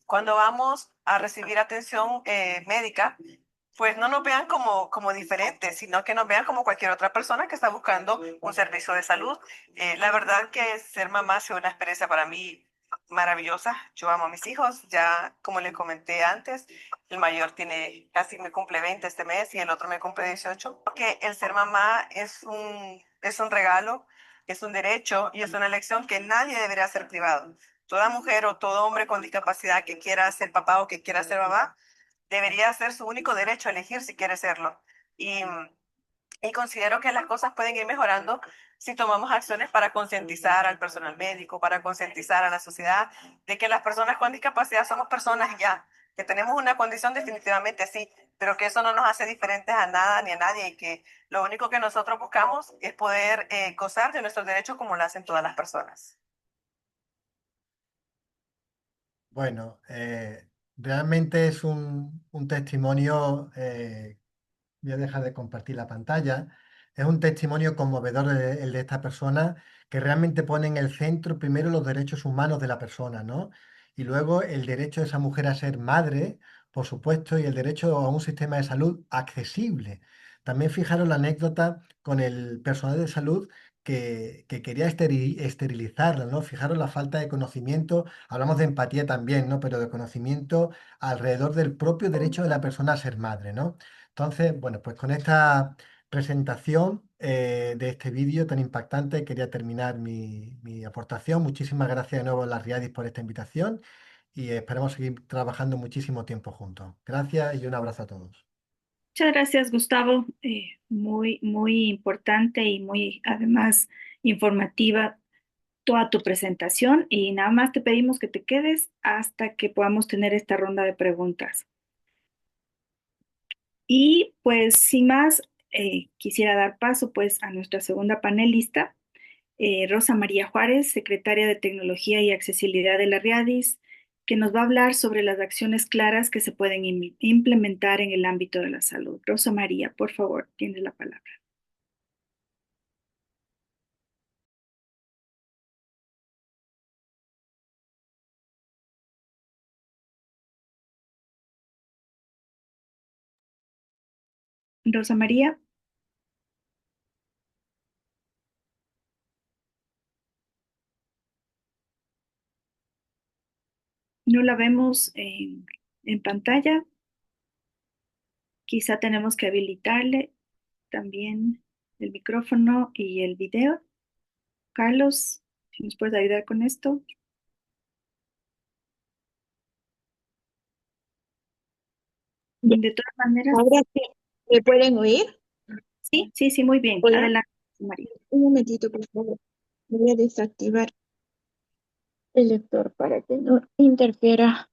cuando vamos a recibir atención médica, pues no nos vean como diferentes, sino que nos vean como cualquier otra persona que está buscando un servicio de salud. La verdad que ser mamá ha sido una experiencia para mí maravillosa. Yo amo a mis hijos, ya como les comenté antes, el mayor tiene casi me cumple 20 este mes y el otro me cumple 18. Porque el ser mamá es un regalo, es un derecho y es una elección que nadie debería ser privado. Toda mujer o todo hombre con discapacidad que quiera ser papá o que quiera ser mamá debería ser su único derecho a elegir si quiere serlo. Y, y considero que las cosas pueden ir mejorando si tomamos acciones para concientizar al personal médico, para concientizar a la sociedad de que las personas con discapacidad somos personas ya, que tenemos una condición definitivamente sí, pero que eso no nos hace diferentes a nada ni a nadie y que lo único que nosotros buscamos es poder gozar de nuestros derechos como lo hacen todas las personas. Bueno, realmente es un testimonio. Voy a dejar de compartir la pantalla. Es un testimonio conmovedor el de esta persona que realmente pone en el centro primero los derechos humanos de la persona, ¿no? Y luego el derecho de esa mujer a ser madre, por supuesto, y el derecho a un sistema de salud accesible. También fijaros la anécdota con el personal de salud que quería esterilizarla, ¿no? Fijaros la falta de conocimiento, hablamos de empatía también, ¿no? Pero de conocimiento alrededor del propio derecho de la persona a ser madre, ¿no? Entonces, bueno, pues con esta presentación de este vídeo tan impactante quería terminar mi aportación. Muchísimas gracias de nuevo a la Riadis por esta invitación y esperamos seguir trabajando muchísimo tiempo juntos. Gracias y un abrazo a todos. Muchas gracias, Gustavo. Muy, muy importante y muy, además, informativa toda tu presentación y nada más te pedimos que te quedes hasta que podamos tener esta ronda de preguntas. Y pues sin más, quisiera dar paso pues a nuestra segunda panelista, Rosa María Juárez, secretaria de Tecnología y Accesibilidad de la Riadis, que nos va a hablar sobre las acciones claras que se pueden implementar en el ámbito de la salud. Rosa María, por favor, tienes la palabra. Rosa María, no la vemos en pantalla. Quizá tenemos que habilitarle también el micrófono y el video. Carlos, si nos puedes ayudar con esto. Ya, De todas maneras, ahora sí, ¿me pueden oír? sí, sí, sí, muy bien. Hola, Adelante, María. un momentito, por favor. Voy a desactivar el lector para que no interfiera.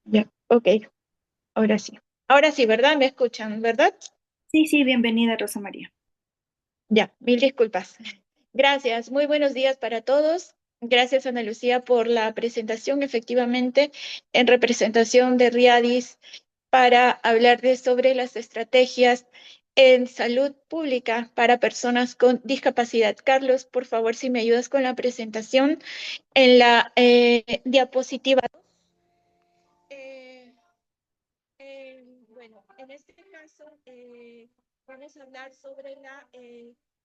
Ya, ok, ahora sí. Ahora sí, ¿verdad? ¿Me escuchan, verdad? Sí, sí, bienvenida, Rosa María. Ya, mil disculpas. Gracias, muy buenos días para todos. Gracias, Ana Lucía, por la presentación, efectivamente, en representación de Riadis para hablar sobre las estrategias en salud pública para personas con discapacidad. Carlos, por favor, si me ayudas con la presentación en la diapositiva. Eh, bueno, en este caso vamos a hablar sobre la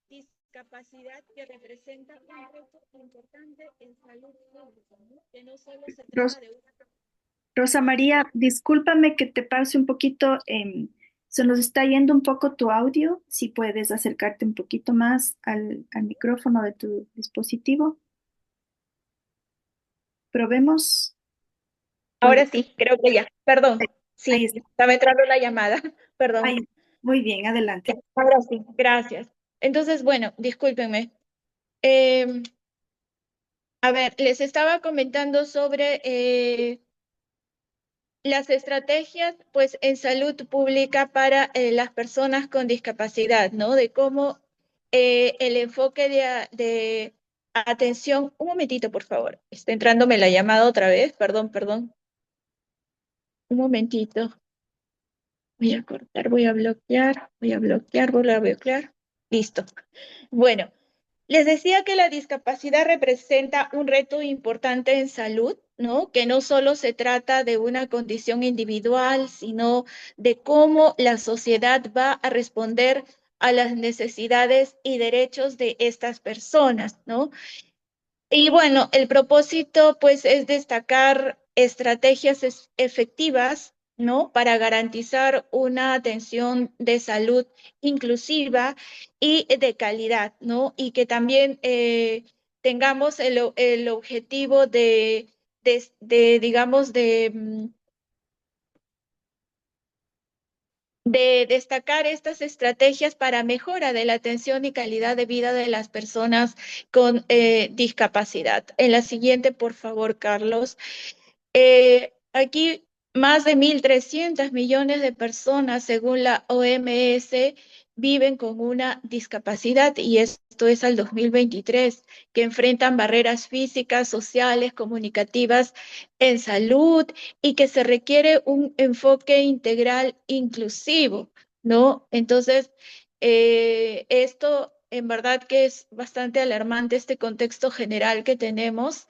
discapacidad que representa un reto importante en salud pública, ¿no? Que no solo se Ros- trata de una... Rosa María, discúlpame que te pase un poquito, se nos está yendo un poco tu audio, si puedes acercarte un poquito más al micrófono de tu dispositivo. Probemos. Ahora Puede, sí, creo que ya. Perdón, ahí sí, está. estaba entrando la llamada. Perdón. Ahí. Muy bien, adelante. Ahora sí, gracias. Entonces, bueno, discúlpenme. Eh, a ver, les estaba comentando sobre las estrategias, pues, en salud pública para las personas con discapacidad, ¿no? De cómo el enfoque de atención. Un momentito, por favor. Está entrándome la llamada otra vez. Perdón, perdón. Un momentito. Voy a cortar, voy a bloquear, voy a bloquear, voy a bloquear. Listo. Bueno, les decía que la discapacidad representa un reto importante en salud, ¿no? Que no solo se trata de una condición individual, sino de cómo la sociedad va a responder a las necesidades y derechos de estas personas, ¿no? Y bueno, el propósito pues es destacar estrategias efectivas, ¿no? Para garantizar una atención de salud inclusiva y de calidad, ¿no? Y que también tengamos el objetivo digamos, de destacar estas estrategias para mejora de la atención y calidad de vida de las personas con discapacidad. En la siguiente, por favor, Carlos. Aquí más de 1.300 millones de personas, según la OMS, viven con una discapacidad y esto es al 2023, que enfrentan barreras físicas, sociales, comunicativas en salud y que se requiere un enfoque integral inclusivo, ¿no? Entonces, esto en verdad que es bastante alarmante este contexto general que tenemos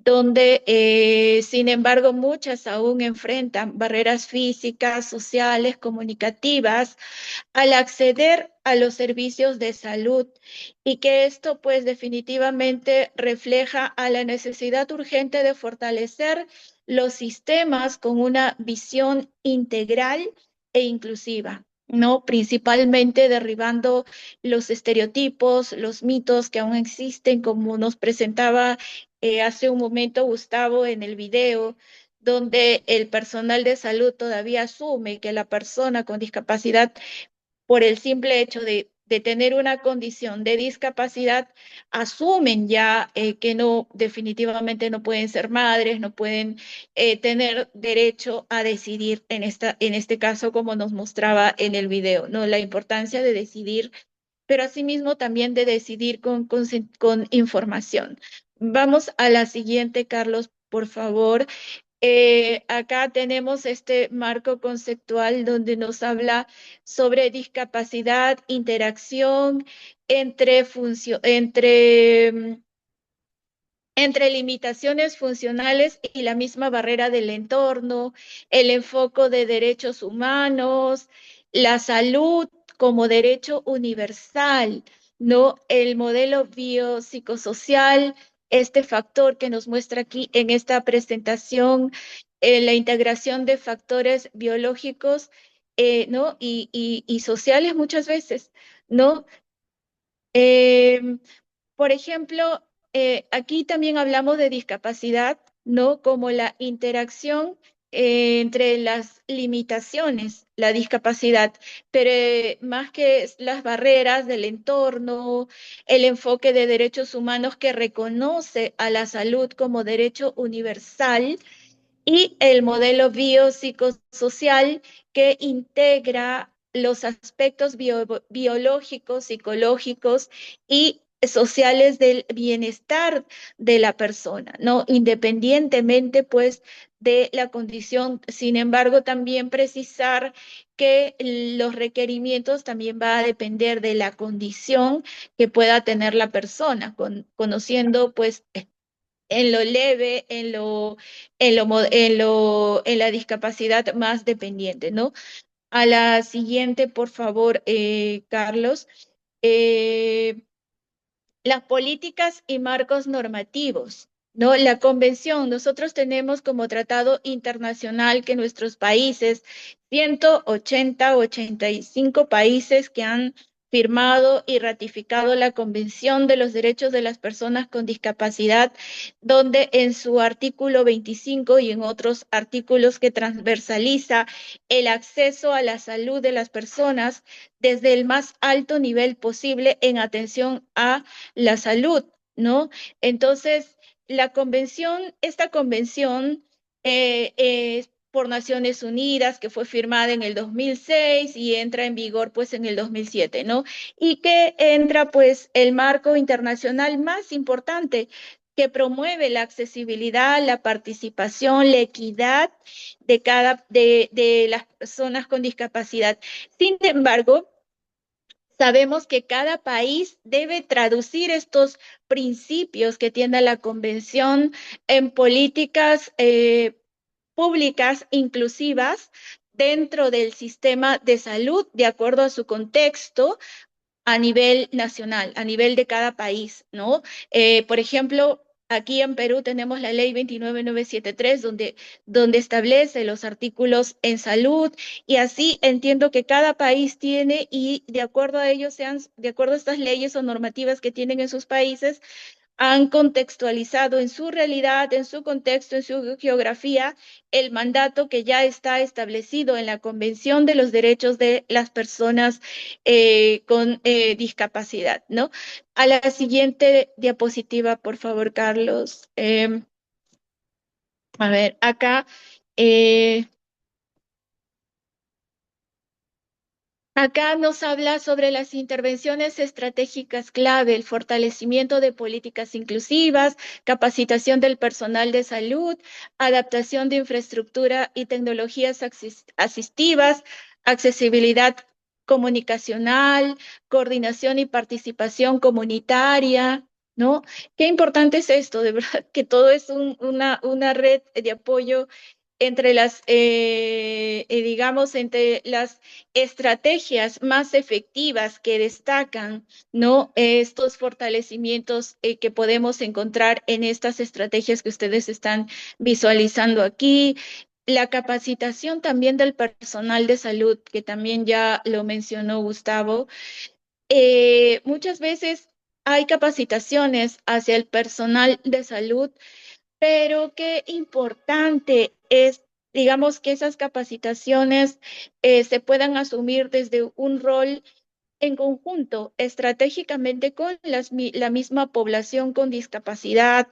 donde, sin embargo, muchas aún enfrentan barreras físicas, sociales, comunicativas al acceder a los servicios de salud y que esto pues definitivamente refleja a la necesidad urgente de fortalecer los sistemas con una visión integral e inclusiva, ¿no? Principalmente derribando los estereotipos, los mitos que aún existen, como nos presentaba hace un momento Gustavo en el video, donde el personal de salud todavía asume que la persona con discapacidad por el simple hecho de tener una condición de discapacidad, asumen ya que no, definitivamente no pueden ser madres, no pueden tener derecho a decidir en este caso, como nos mostraba en el video, ¿no? La importancia de decidir, pero asimismo también de decidir con información. Vamos a la siguiente, Carlos, por favor. Acá tenemos este marco conceptual donde nos habla sobre discapacidad, interacción entre limitaciones funcionales y la misma barrera del entorno, el enfoque de derechos humanos, la salud como derecho universal, ¿no? El modelo biopsicosocial, este factor que nos muestra aquí en esta presentación, la integración de factores biológicos, ¿no? Y sociales muchas veces, ¿no? Em, por ejemplo, aquí también hablamos de discapacidad, ¿no? Como la interacción entre las limitaciones, la discapacidad, pero más que las barreras del entorno, el enfoque de derechos humanos que reconoce a la salud como derecho universal y el modelo biopsicosocial que integra los aspectos biológicos, psicológicos y sociales del bienestar de la persona, ¿no? Independientemente, pues, de la condición. Sin embargo, también precisar que los requerimientos también va a depender de la condición que pueda tener la persona, conociendo, pues, en lo leve, en la discapacidad más dependiente, ¿no? A la siguiente, por favor, Carlos. Eh, las políticas y marcos normativos, ¿no? La convención, nosotros tenemos como tratado internacional que nuestros países, 180, 85 países que han firmado y ratificado la Convención de los Derechos de las Personas con Discapacidad, donde en su artículo 25 y en otros artículos que transversaliza el acceso a la salud de las personas desde el más alto nivel posible en atención a la salud, ¿no? Entonces, esta convención por Naciones Unidas, que fue firmada en el 2006 y entra en vigor pues en el 2007, ¿no? Y que entra pues el marco internacional más importante que promueve la accesibilidad, la participación, la equidad de las personas con discapacidad. Sin embargo, sabemos que cada país debe traducir estos principios que tiene la Convención en políticas públicas inclusivas dentro del sistema de salud de acuerdo a su contexto a nivel nacional, a nivel de cada país, ¿no? Por ejemplo, aquí en Perú tenemos la ley 29973, donde establece los artículos en salud, y así entiendo que cada país tiene, y de acuerdo a ellos, de acuerdo a estas leyes o normativas que tienen en sus países, han contextualizado en su realidad, en su contexto, en su geografía, el mandato que ya está establecido en la Convención de los Derechos de las Personas con discapacidad, ¿no? A la siguiente diapositiva, por favor, Carlos. A ver, acá. eh, Acá nos habla sobre las intervenciones estratégicas clave, el fortalecimiento de políticas inclusivas, capacitación del personal de salud, adaptación de infraestructura y tecnologías asistivas, accesibilidad comunicacional, coordinación y participación comunitaria, ¿no? Qué importante es esto, de verdad, que todo es una red de apoyo digamos, entre las estrategias más efectivas que destacan, ¿no? Estos fortalecimientos que podemos encontrar en estas estrategias que ustedes están visualizando aquí. La capacitación también del personal de salud, que también ya lo mencionó Gustavo. Muchas veces hay capacitaciones hacia el personal de salud, pero qué importante es, digamos, que esas capacitaciones se puedan asumir desde un rol en conjunto, estratégicamente con la misma población con discapacidad,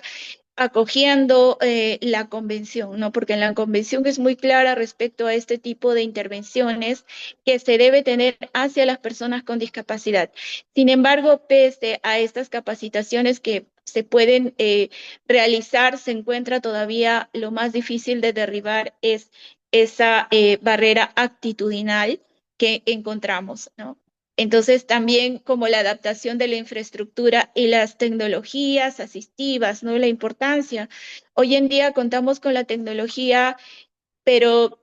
acogiendo la convención, ¿no? Porque la convención es muy clara respecto a este tipo de intervenciones que se debe tener hacia las personas con discapacidad. Sin embargo, pese a estas capacitaciones que se pueden realizar, se encuentra todavía lo más difícil de derribar es esa barrera actitudinal que encontramos, ¿no? Entonces, también como la adaptación de la infraestructura y las tecnologías asistivas, ¿no? La importancia. Hoy en día contamos con la tecnología, pero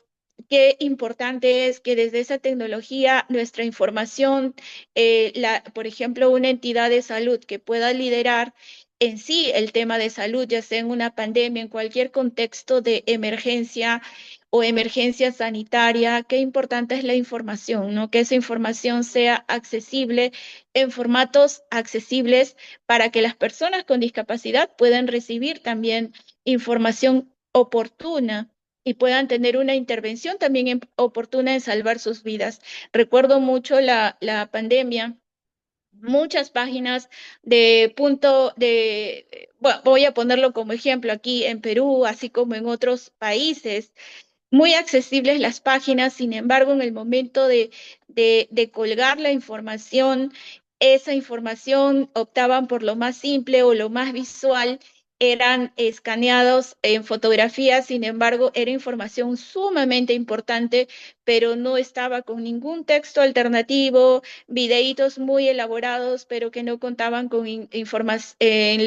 qué importante es que desde esa tecnología nuestra información, por ejemplo, una entidad de salud que pueda liderar en sí el tema de salud, ya sea en una pandemia, en cualquier contexto de emergencia o emergencia sanitaria, qué importante es la información, ¿no? Que esa información sea accesible en formatos accesibles para que las personas con discapacidad puedan recibir también información oportuna y puedan tener una intervención también oportuna en salvar sus vidas. Recuerdo mucho la pandemia. Muchas páginas bueno, voy a ponerlo como ejemplo aquí en Perú, así como en otros países, muy accesibles las páginas. Sin embargo, en el momento de colgar la información, esa información optaban por lo más simple o lo más visual, eran escaneados en fotografías. Sin embargo, era información sumamente importante, pero no estaba con ningún texto alternativo, videitos muy elaborados, pero que no contaban con información en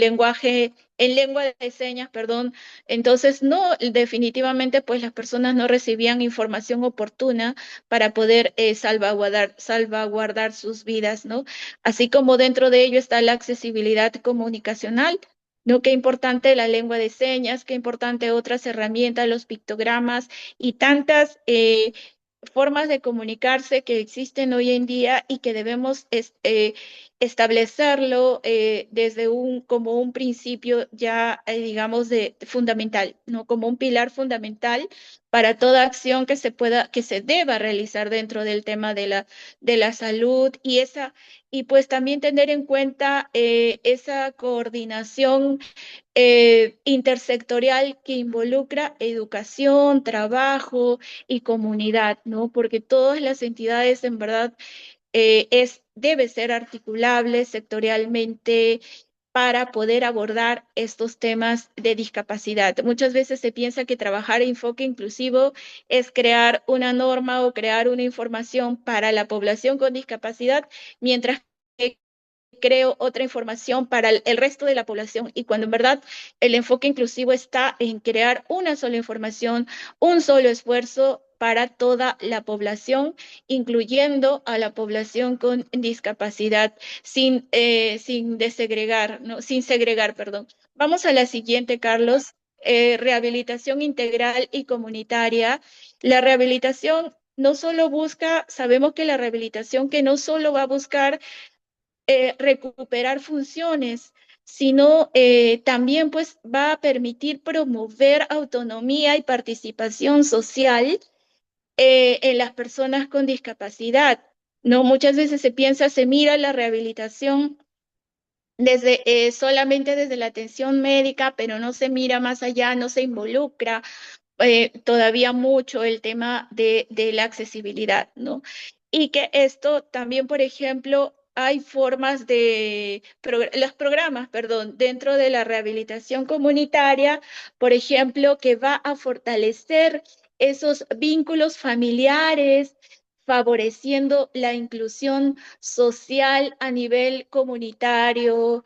lengua de señas, perdón. Entonces, no, definitivamente, pues las personas no recibían información oportuna para poder salvaguardar sus vidas, ¿no? Así como dentro de ello está la accesibilidad comunicacional, ¿no? Qué importante la lengua de señas, qué importante otras herramientas, los pictogramas y tantas formas de comunicarse que existen hoy en día y que debemos establecerlo desde como un principio ya, digamos, fundamental, ¿no? Como un pilar fundamental para toda acción que se deba realizar dentro del tema de la salud y pues también tener en cuenta esa coordinación intersectorial que involucra educación, trabajo y comunidad, ¿no? Porque todas las entidades en verdad debe ser articulable sectorialmente para poder abordar estos temas de discapacidad. Muchas veces se piensa que trabajar enfoque inclusivo es crear una norma o crear una información para la población con discapacidad, mientras que creo otra información para el resto de la población, y cuando en verdad el enfoque inclusivo está en crear una sola información, un solo esfuerzo para toda la población, incluyendo a la población con discapacidad, sin desegregar, ¿no? Sin segregar, perdón. Vamos a la siguiente, Carlos. Rehabilitación integral y comunitaria. La rehabilitación no solo busca, sabemos que la rehabilitación que no solo va a buscar recuperar funciones, sino también pues va a permitir promover autonomía y participación social en las personas con discapacidad. No, muchas veces se mira la rehabilitación solamente desde la atención médica, pero no se mira más allá, no se involucra todavía mucho el tema de la accesibilidad, ¿no? Y que esto también, por ejemplo, hay formas los programas, perdón, dentro de la rehabilitación comunitaria, por ejemplo, que va a fortalecer esos vínculos familiares, favoreciendo la inclusión social a nivel comunitario,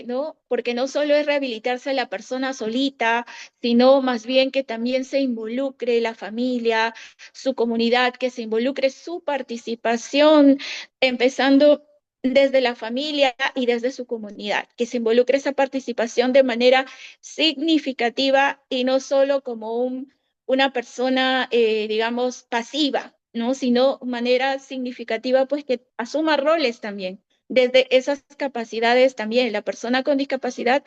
¿no? Porque no solo es rehabilitarse a la persona solita, sino más bien que también se involucre la familia, su comunidad, que se involucre su participación, empezando desde la familia y desde su comunidad, que se involucre esa participación de manera significativa y no solo como una persona, digamos, pasiva, ¿no? Sino manera significativa, pues que asuma roles también. Desde esas capacidades también, la persona con discapacidad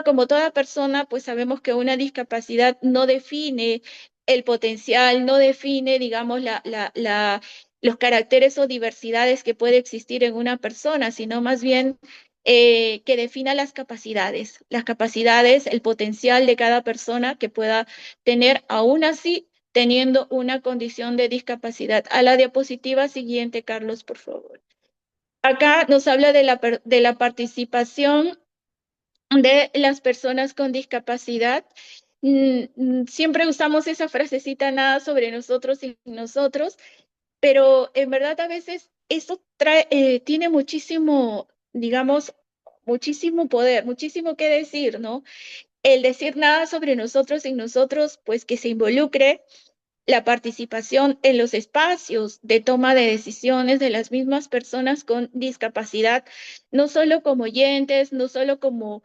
como toda persona, pues sabemos que una discapacidad no define el potencial, no define, digamos, los caracteres o diversidades que puede existir en una persona, sino más bien que defina las capacidades, el potencial de cada persona que pueda tener, aún así, teniendo una condición de discapacidad. A la diapositiva siguiente, Carlos, por favor. Acá nos habla de la participación de las personas con discapacidad. Siempre usamos esa frasecita, nada sobre nosotros y nosotros, pero en verdad a veces esto tiene muchísimo, digamos, muchísimo poder, muchísimo que decir, ¿no? El decir nada sobre nosotros y nosotros, pues que se involucre la participación en los espacios de toma de decisiones de las mismas personas con discapacidad, no solo como oyentes, no solo como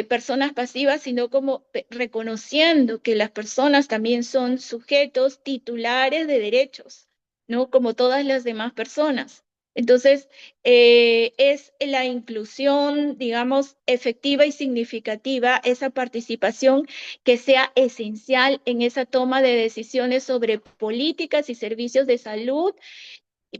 personas pasivas, sino como reconociendo que las personas también son sujetos titulares de derechos, ¿no? Como todas las demás personas. Entonces, es la inclusión, digamos, efectiva y significativa, esa participación que sea esencial en esa toma de decisiones sobre políticas y servicios de salud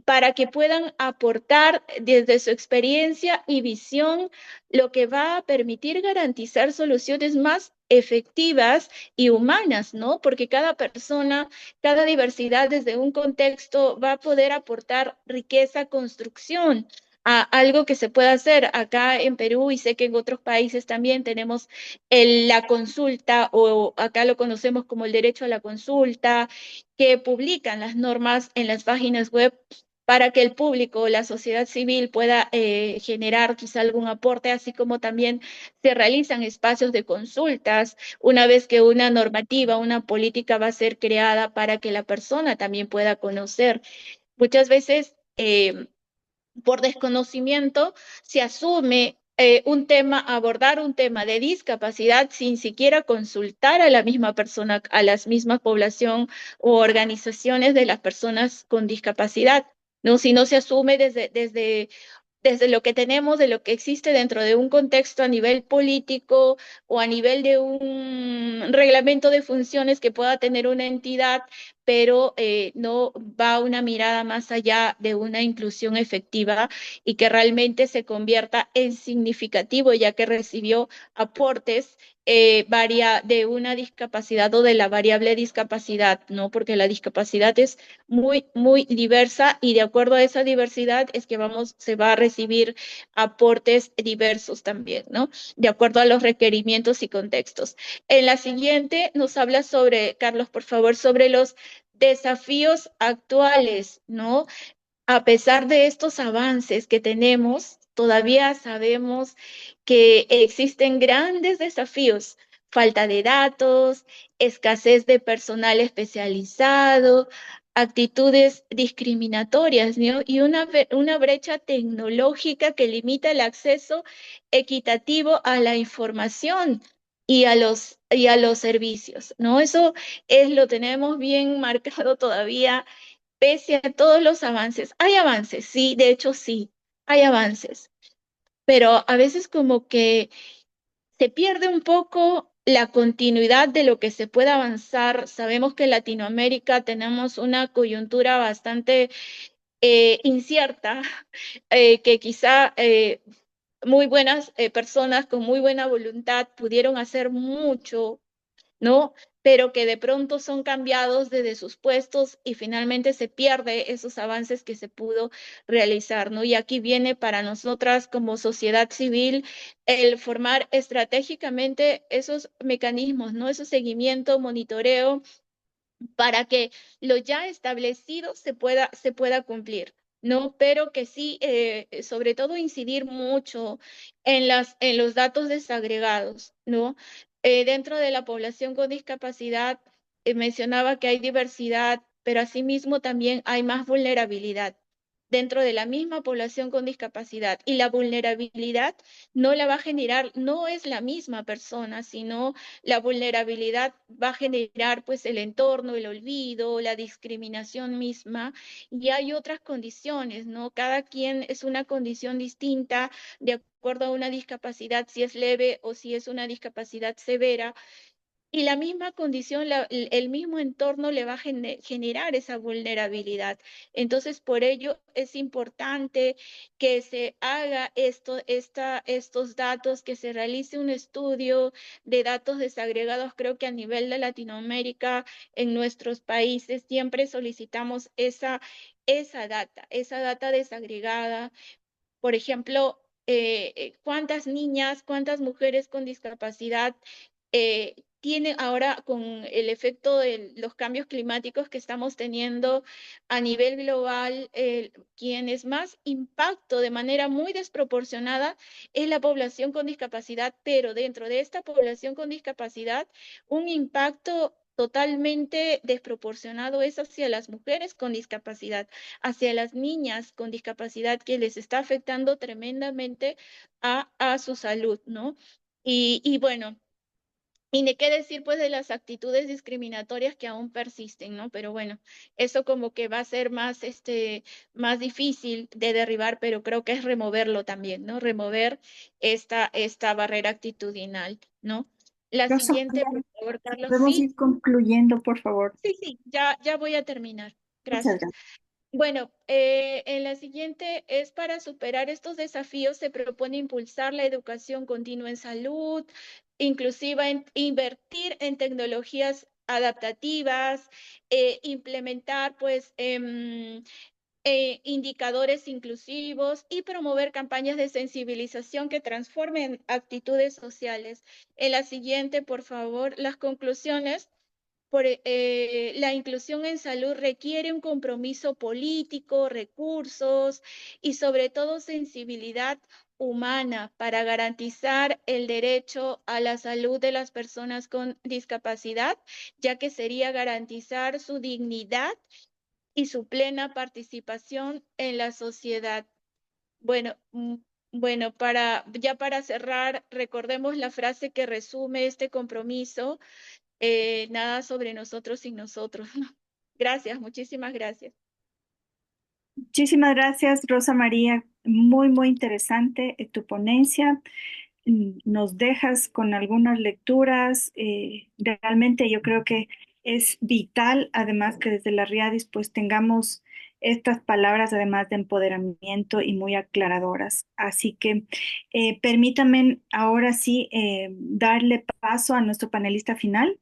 para que puedan aportar desde su experiencia y visión lo que va a permitir garantizar soluciones más efectivas y humanas, ¿no? Porque cada persona, cada diversidad desde un contexto va a poder aportar riqueza, construcción a algo que se pueda hacer acá en Perú y sé que en otros países también tenemos la consulta o acá lo conocemos como el derecho a la consulta, que publican las normas en las páginas web para que el público o la sociedad civil pueda generar quizá algún aporte, así como también se realizan espacios de consultas una vez que una normativa, una política va a ser creada para que la persona también pueda conocer. Muchas veces, por desconocimiento, se asume un tema, abordar un tema de discapacidad sin siquiera consultar a la misma persona, a las mismas población o organizaciones de las personas con discapacidad, ¿no? Si no se asume desde lo que tenemos, de lo que existe dentro de un contexto a nivel político o a nivel de un reglamento de funciones que pueda tener una entidad, pero no va una mirada más allá de una inclusión efectiva y que realmente se convierta en significativo, ya que recibió aportes de una discapacidad o de la variable discapacidad, ¿no? Porque la discapacidad es muy, muy diversa y de acuerdo a esa diversidad es que se va a recibir aportes diversos también, ¿no? De acuerdo a los requerimientos y contextos. En la siguiente nos habla sobre, Carlos, por favor, sobre los desafíos actuales, ¿no? A pesar de estos avances que tenemos, todavía sabemos que existen grandes desafíos, falta de datos, escasez de personal especializado, actitudes discriminatorias, ¿no? Y una brecha tecnológica que limita el acceso equitativo a la información y a los servicios, ¿no? Eso lo tenemos bien marcado todavía pese a todos los avances. Hay avances, sí, de hecho sí, hay avances, pero a veces como que se pierde un poco la continuidad de lo que se puede avanzar. Sabemos que en Latinoamérica tenemos una coyuntura bastante incierta, que quizá muy buenas personas con muy buena voluntad pudieron hacer mucho, ¿no? Pero que de pronto son cambiados desde sus puestos y finalmente se pierde esos avances que se pudo realizar, ¿no? Y aquí viene para nosotras como sociedad civil el formar estratégicamente esos mecanismos, ¿no? Ese seguimiento, monitoreo para que lo ya establecido se pueda cumplir, ¿no? Pero que sí, sobre todo incidir mucho en los datos desagregados, ¿no? Dentro de la población con discapacidad, mencionaba que hay diversidad, pero asimismo también hay más vulnerabilidad dentro de la misma población con discapacidad. Y la vulnerabilidad no la va a generar, no es la misma persona, sino la vulnerabilidad va a generar pues el entorno, el olvido, la discriminación misma y hay otras condiciones, ¿no? Cada quien es una condición distinta de acuerdo a una discapacidad, si es leve o si es una discapacidad severa. Y la misma condición, el mismo entorno le va a generar esa vulnerabilidad. Entonces, por ello es importante que se haga estos datos, que se realice un estudio de datos desagregados. Creo que a nivel de Latinoamérica, en nuestros países, siempre solicitamos esa data desagregada. Por ejemplo, cuántas niñas, cuántas mujeres con discapacidad tienen ahora con el efecto de los cambios climáticos que estamos teniendo a nivel global, quienes más impacto de manera muy desproporcionada es la población con discapacidad, pero dentro de esta población con discapacidad, un impacto totalmente desproporcionado es hacia las mujeres con discapacidad, hacia las niñas con discapacidad que les está afectando tremendamente a su salud, ¿no? Y bueno, Y ni qué decir pues de las actitudes discriminatorias que aún persisten, ¿no? Pero bueno, eso como que va a ser más, más difícil de derribar, pero creo que es removerlo también, ¿no? Remover esta barrera actitudinal, ¿no? La Rosa siguiente, por María, favor, Carlos. podemos Sí, ir concluyendo, por favor. sí, ya voy a terminar. Muchas Gracias. gracias. Bueno, en la siguiente es para superar estos desafíos, se propone impulsar la educación continua en salud, inclusiva invertir en tecnologías adaptativas, implementar pues indicadores inclusivos y promover campañas de sensibilización que transformen actitudes sociales. En la siguiente, por favor, las conclusiones. La inclusión en salud requiere un compromiso político, recursos y sobre todo sensibilidad humana para garantizar el derecho a la salud de las personas con discapacidad, ya que sería garantizar su dignidad y su plena participación en la sociedad. Bueno, bueno, ya para cerrar, recordemos la frase que resume este compromiso: nada sobre nosotros sin nosotros. Gracias, muchísimas gracias. Muchísimas gracias, Rosa María. Muy, muy interesante tu ponencia. Nos dejas con algunas lecturas. Realmente yo creo que es vital, además, que desde la RIADIS pues tengamos estas palabras, además de empoderamiento y muy aclaradoras. Así que permítame ahora sí darle paso a nuestro panelista final,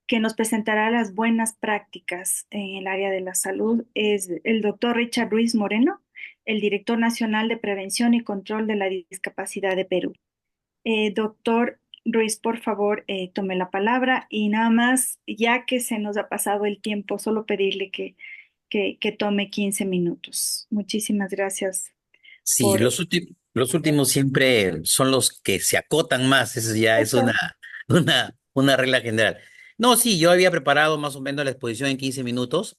que nos presentará las buenas prácticas en el área de la salud. Es el doctor Richard Ruiz Moreno, el director nacional de Prevención y Control de la Discapacidad de Perú. Doctor Ruiz, por favor, tome la palabra y nada más, ya que se nos ha pasado el tiempo, solo pedirle que tome 15 minutos. Muchísimas gracias Sí, por... los últimos siempre son los que se acotan más, eso ya es una regla general. No, sí, yo había preparado más o menos la exposición en 15 minutos,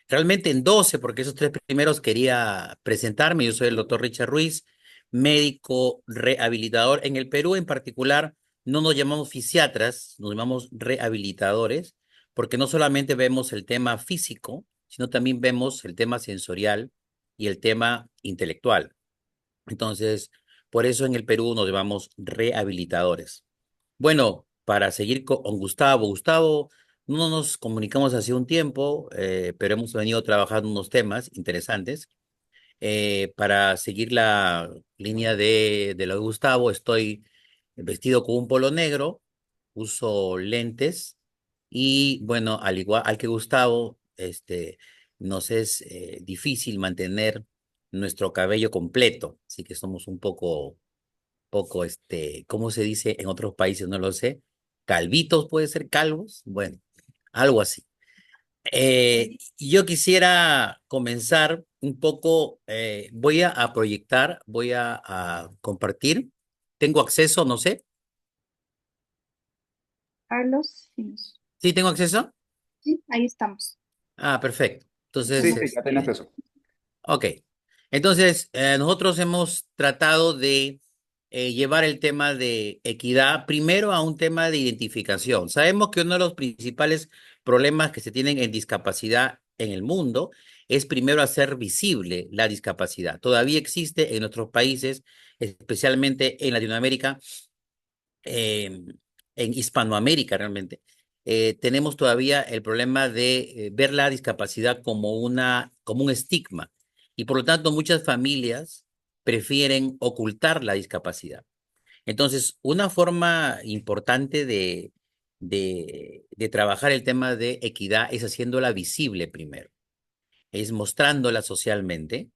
realmente en 12, porque esos tres primeros quería presentarme. Yo soy el doctor Richard Ruiz, médico rehabilitador. En el Perú en particular no nos llamamos fisiatras, nos llamamos rehabilitadores, porque no solamente vemos el tema físico, sino también vemos el tema sensorial y el tema intelectual. Entonces, por eso en el Perú nos llamamos rehabilitadores. Bueno, para seguir con Gustavo. Gustavo, no nos comunicamos hace un tiempo, pero hemos venido trabajando unos temas interesantes. Para seguir la línea de lo de Gustavo, estoy vestido con un polo negro, uso lentes y bueno, al igual al que Gustavo, nos es difícil mantener nuestro cabello completo, así que somos un poco, ¿cómo se dice en otros países? No lo sé. Calvitos, puede ser calvos, bueno, algo así. Yo quisiera comenzar un poco, voy a proyectar, voy a compartir. ¿Tengo acceso? No sé. Carlos, sí, ¿Sí tengo acceso? sí, ahí estamos. Ah, perfecto. Sí, Entonces, sí, ya tienes eso. ok. Entonces, nosotros hemos tratado de llevar el tema de equidad primero a un tema de identificación. Sabemos que uno de los principales problemas que se tienen en discapacidad en el mundo es primero hacer visible la discapacidad. Todavía existe en nuestros países, especialmente en Latinoamérica, eh, en Hispanoamérica realmente, tenemos todavía el problema de ver la discapacidad como un estigma y por lo tanto muchas familias prefieren ocultar la discapacidad. Entonces, una forma importante de trabajar el tema de equidad es haciéndola visible primero, es mostrándola socialmente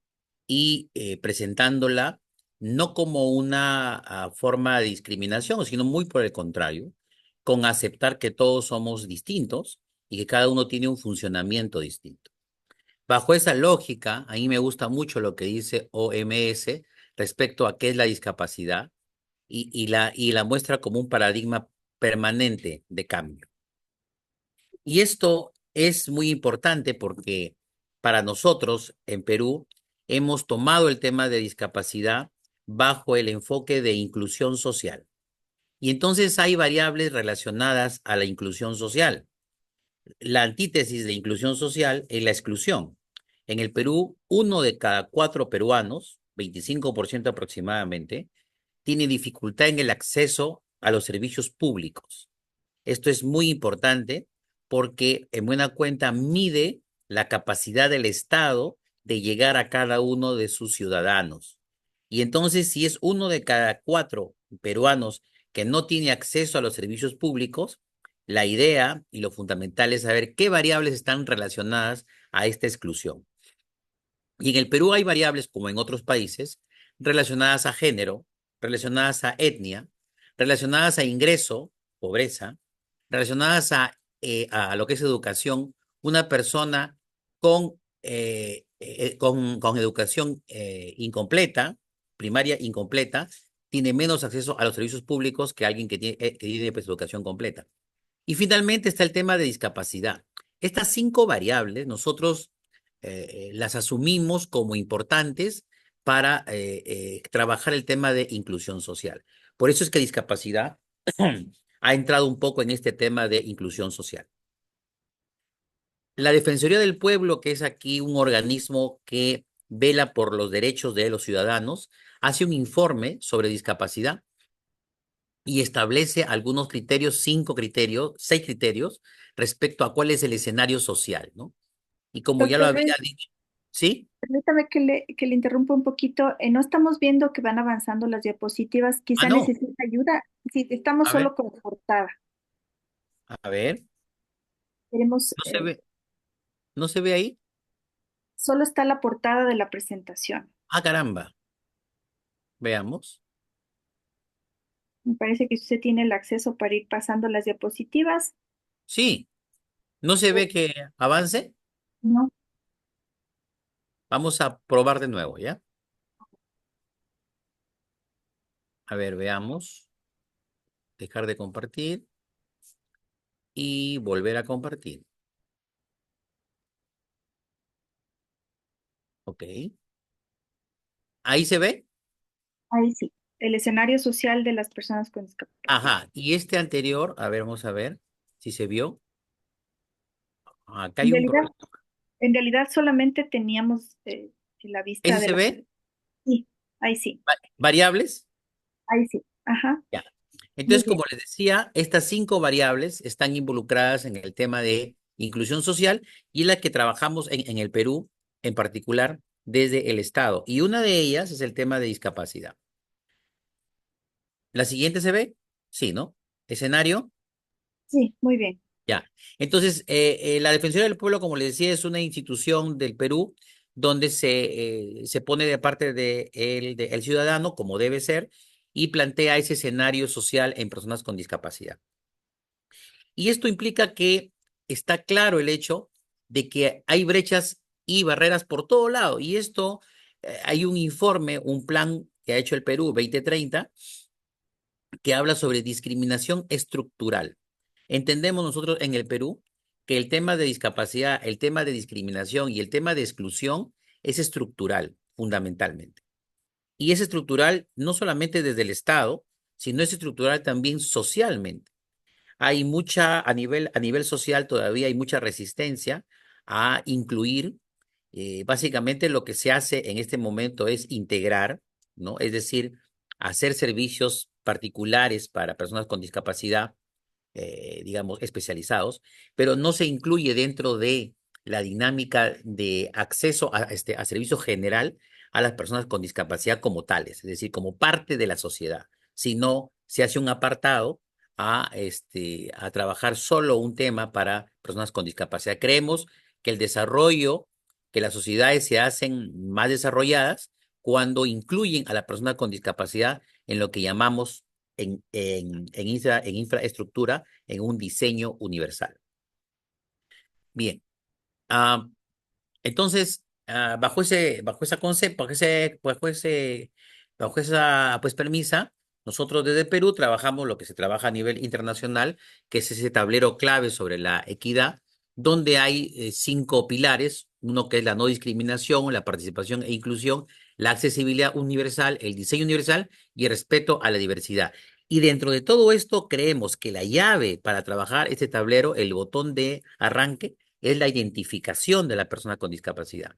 y presentándola no como una forma de discriminación, sino muy por el contrario, con aceptar que todos somos distintos y que cada uno tiene un funcionamiento distinto. Bajo esa lógica, a mí me gusta mucho lo que dice OMS respecto a qué es la discapacidad y la muestra como un paradigma permanente de cambio. Y esto es muy importante porque para nosotros en Perú hemos tomado el tema de discapacidad bajo el enfoque de inclusión social. Y entonces hay variables relacionadas a la inclusión social. La antítesis de inclusión social es la exclusión. En el Perú, 1 de cada 4 peruanos, 25% aproximadamente, tiene dificultad en el acceso a los servicios públicos. Esto es muy importante porque en buena cuenta mide la capacidad del Estado de llegar a cada uno de sus ciudadanos. Y entonces, si es 1 de cada 4 peruanos que no tiene acceso a los servicios públicos, la idea y lo fundamental es saber qué variables están relacionadas a esta exclusión. Y en el Perú hay variables, como en otros países, relacionadas a género, relacionadas a etnia, relacionadas a ingreso, pobreza, relacionadas a lo que es educación. Una persona con educación incompleta, primaria incompleta, tiene menos acceso a los servicios públicos que alguien que tiene pues, educación completa. Y finalmente está el tema de discapacidad. Estas 5 variables nosotros las asumimos como importantes para trabajar el tema de inclusión social. Por eso es que discapacidad ha entrado un poco en este tema de inclusión social. La Defensoría del Pueblo, que es aquí un organismo que vela por los derechos de los ciudadanos, hace un informe sobre discapacidad y establece algunos criterios, 5 criterios, 6 criterios, respecto a cuál es el escenario social, ¿no? Y como ya lo Doctor había Reyes, dicho, ¿sí? permítame que le interrumpa un poquito. No estamos viendo que van avanzando las diapositivas. Ah, Quizá no. necesita ayuda. Sí, estamos A ver, solo con la portada. a ver. Queremos, ¿No se ve, no se ve ahí? solo está la portada de la presentación. Ah, caramba. Veamos. Me parece que usted tiene el acceso para ir pasando las diapositivas. Sí. ¿No se ve que avance? No. Vamos a probar de nuevo, ¿ya? A ver, veamos. Dejar de compartir y volver a compartir. Ok. ¿Ahí se ve? Ahí sí. El escenario social de las personas con discapacidad. Ajá. Y este anterior, a ver, vamos a ver si se vio. Acá En hay un realidad, problema. en realidad solamente teníamos la vista ¿Ese de se la... ve? Sí, ahí sí, ¿Variables? ahí sí. Ajá, Ya. muy Entonces, bien. como les decía, estas 5 variables están involucradas en el tema de inclusión social y la que trabajamos en el Perú, en particular, desde el Estado. Y una de ellas es el tema de discapacidad. ¿La siguiente se ve? Sí, ¿no? Escenario. Sí, muy bien. Ya. Entonces, la Defensoría del Pueblo, como les decía, es una institución del Perú donde se pone de parte del ciudadano, como debe ser, y plantea ese escenario social en personas con discapacidad. Y esto implica que está claro el hecho de que hay brechas y barreras por todo lado. Y esto, hay un informe, un plan que ha hecho el Perú 2030, que habla sobre discriminación estructural. Entendemos nosotros en el Perú que el tema de discapacidad, el tema de discriminación y el tema de exclusión es estructural, fundamentalmente. Y es estructural no solamente desde el Estado, sino es estructural también socialmente. Hay mucha, a nivel social todavía hay mucha resistencia a incluir. Básicamente lo que se hace en este momento es integrar, ¿no? Es decir, hacer servicios particulares para personas con discapacidad, digamos, especializados, pero no se incluye dentro de la dinámica de acceso a servicio general a las personas con discapacidad como tales, es decir, como parte de la sociedad, sino se hace un apartado a trabajar solo un tema para personas con discapacidad. Creemos que el desarrollo, que las sociedades se hacen más desarrolladas cuando incluyen a la persona con discapacidad en lo que llamamos en infraestructura, en un diseño universal. Bien. ah, entonces, bajo esa concepto, bajo esa pues premisa, nosotros desde Perú trabajamos lo que se trabaja a nivel internacional, que es ese tablero clave sobre la equidad, donde hay 5 pilares, uno que es la no discriminación, la participación e inclusión, la accesibilidad universal, el diseño universal y el respeto a la diversidad. Y dentro de todo esto creemos que la llave para trabajar este tablero, el botón de arranque, es la identificación de la persona con discapacidad.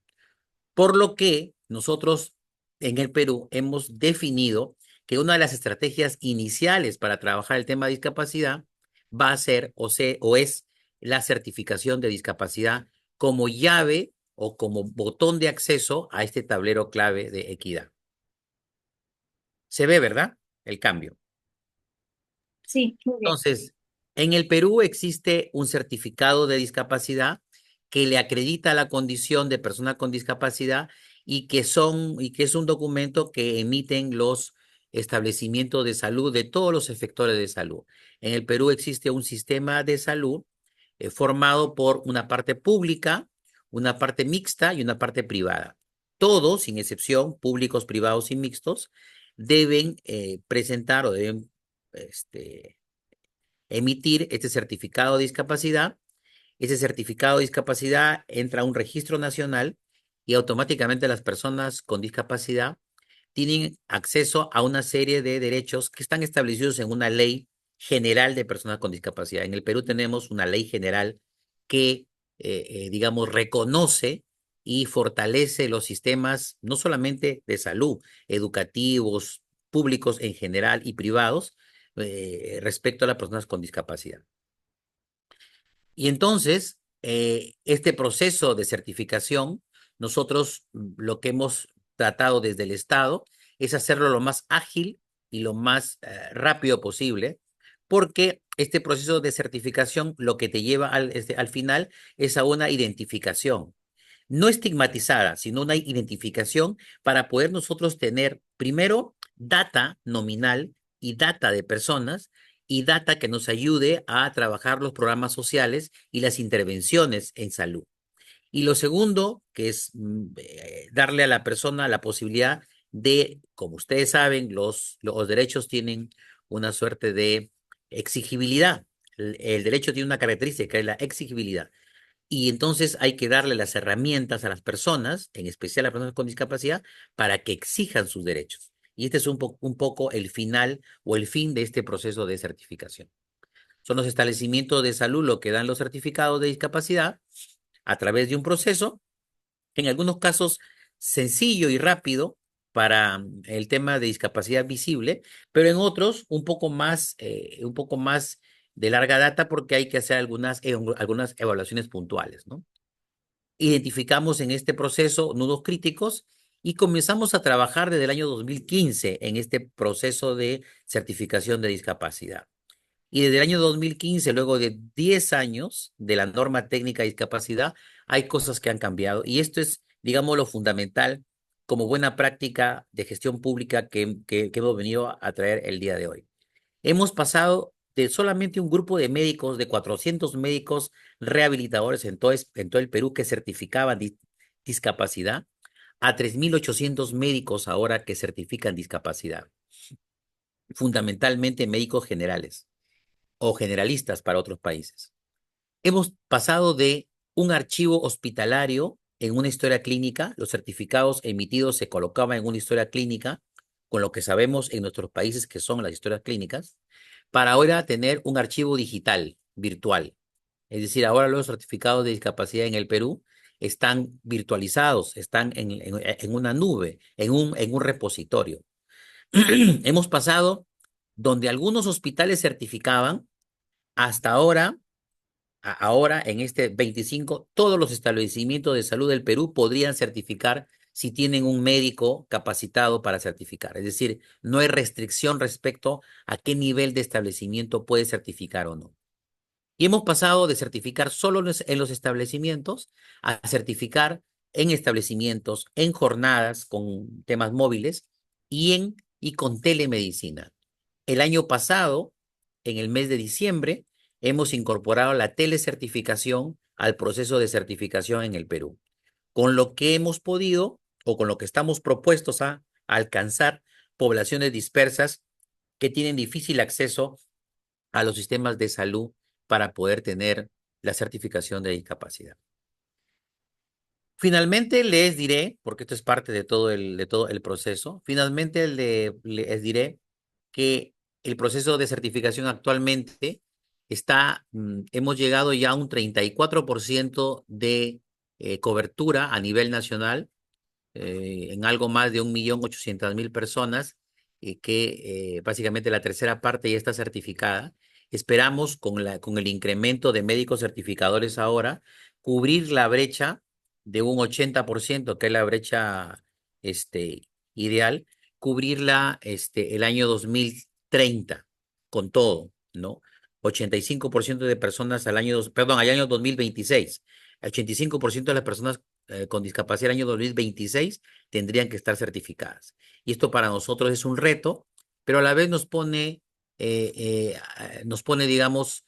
Por lo que nosotros en el Perú hemos definido que una de las estrategias iniciales para trabajar el tema de discapacidad va a ser o es la certificación de discapacidad como llave o como botón de acceso a este tablero clave de equidad. Se ve, ¿verdad? El cambio. Sí, muy bien. Entonces, en el Perú existe un certificado de discapacidad que le acredita la condición de persona con discapacidad y que es un documento que emiten los establecimientos de salud de todos los efectores de salud. En el Perú existe un sistema de salud formado por una parte pública, una parte mixta y una parte privada. Todos, sin excepción, públicos, privados y mixtos, deben presentar o deben emitir este certificado de discapacidad. Ese certificado de discapacidad entra a un registro nacional y automáticamente las personas con discapacidad tienen acceso a una serie de derechos que están establecidos en una ley general de personas con discapacidad. En el Perú tenemos una ley general que, digamos, reconoce y fortalece los sistemas, no solamente de salud, educativos, públicos en general y privados, respecto a las personas con discapacidad. Y entonces, este proceso de certificación, nosotros lo que hemos tratado desde el Estado es hacerlo lo más ágil y lo más rápido posible, porque este proceso de certificación lo que te lleva al final es a una identificación, no estigmatizada, sino una identificación para poder nosotros tener primero data nominal y data de personas y data que nos ayude a trabajar los programas sociales y las intervenciones en salud. Y lo segundo, que es darle a la persona la posibilidad de, como ustedes saben, los derechos tienen una suerte de exigibilidad. El derecho tiene una característica, que es la exigibilidad. Y entonces hay que darle las herramientas a las personas, en especial a las personas con discapacidad, para que exijan sus derechos. Y este es un poco el final o el fin de este proceso de certificación. Son los establecimientos de salud lo que dan los certificados de discapacidad a través de un proceso, en algunos casos sencillo y rápido para el tema de discapacidad visible, pero en otros un poco más de larga data porque hay que hacer algunas evaluaciones puntuales, ¿no? Identificamos en este proceso nudos críticos y comenzamos a trabajar desde el año 2015 en este proceso de certificación de discapacidad. Y desde el año 2015, luego de 10 años de la norma técnica de discapacidad, hay cosas que han cambiado. Y esto es, digamos, lo fundamental como buena práctica de gestión pública que hemos venido a traer el día de hoy. Hemos pasado de solamente un grupo de médicos, de 400 médicos rehabilitadores en todo el Perú que certificaban discapacidad, a 3.800 médicos ahora que certifican discapacidad, fundamentalmente médicos generales o generalistas para otros países. Hemos pasado de un archivo hospitalario en una historia clínica, los certificados emitidos se colocaban en una historia clínica, con lo que sabemos en nuestros países que son las historias clínicas, para ahora tener un archivo digital, virtual. Es decir, ahora los certificados de discapacidad en el Perú están virtualizados, están en una nube, en un repositorio. Hemos pasado donde algunos hospitales certificaban, hasta ahora, ahora en este 25, todos los establecimientos de salud del Perú podrían certificar si tienen un médico capacitado para certificar. Es decir, no hay restricción respecto a qué nivel de establecimiento puede certificar o no. Y hemos pasado de certificar solo en los establecimientos a certificar en establecimientos, en jornadas con temas móviles y con telemedicina. El año pasado, en el mes de diciembre, hemos incorporado la telecertificación al proceso de certificación en el Perú, con lo que hemos podido o con lo que estamos propuestos a alcanzar poblaciones dispersas que tienen difícil acceso a los sistemas de salud para poder tener la certificación de discapacidad. Finalmente les diré, porque esto es parte de todo el proceso, finalmente les diré que el proceso de certificación actualmente hemos llegado ya a un 34% de cobertura a nivel nacional, en algo más de 1.800.000 personas, que básicamente la tercera parte ya está certificada. Esperamos con el incremento de médicos certificadores ahora, cubrir la brecha de un 80%, que es la brecha ideal, cubrirla el año 2030 con todo, ¿no? 85% de personas al año 2026. 85% de las personas con discapacidad el año 2026 tendrían que estar certificadas. Y esto para nosotros es un reto, pero a la vez nos pone, digamos,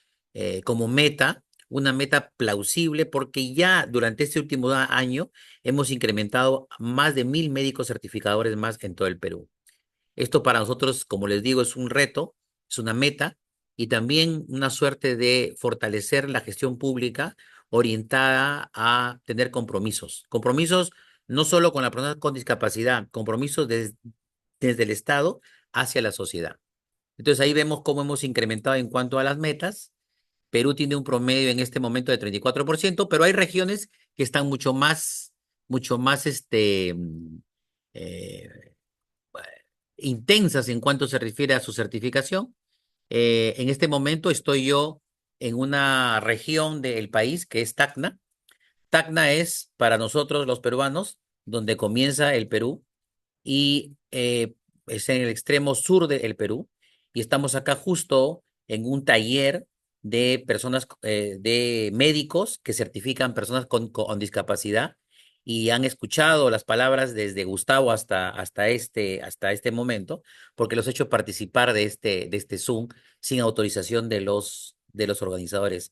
como meta, una meta plausible, porque ya durante este último año hemos incrementado más de 1.000 médicos certificadores más en todo el Perú. Esto para nosotros, como les digo, es un reto, es una meta y también una suerte de fortalecer la gestión pública orientada a tener compromisos. Compromisos no solo con la persona con discapacidad, compromisos desde el Estado hacia la sociedad. Entonces ahí vemos cómo hemos incrementado en cuanto a las metas. Perú tiene un promedio en este momento de 34%, pero hay regiones que están mucho más eh, intensas en cuanto se refiere a su certificación. En este momento estoy yo en una región del país que es Tacna. Tacna es para nosotros los peruanos donde comienza el Perú y es en el extremo sur del Perú y estamos acá justo en un taller de personas, de médicos que certifican personas con discapacidad y han escuchado las palabras desde Gustavo hasta este momento, porque los he hecho participar de este Zoom sin autorización de los organizadores,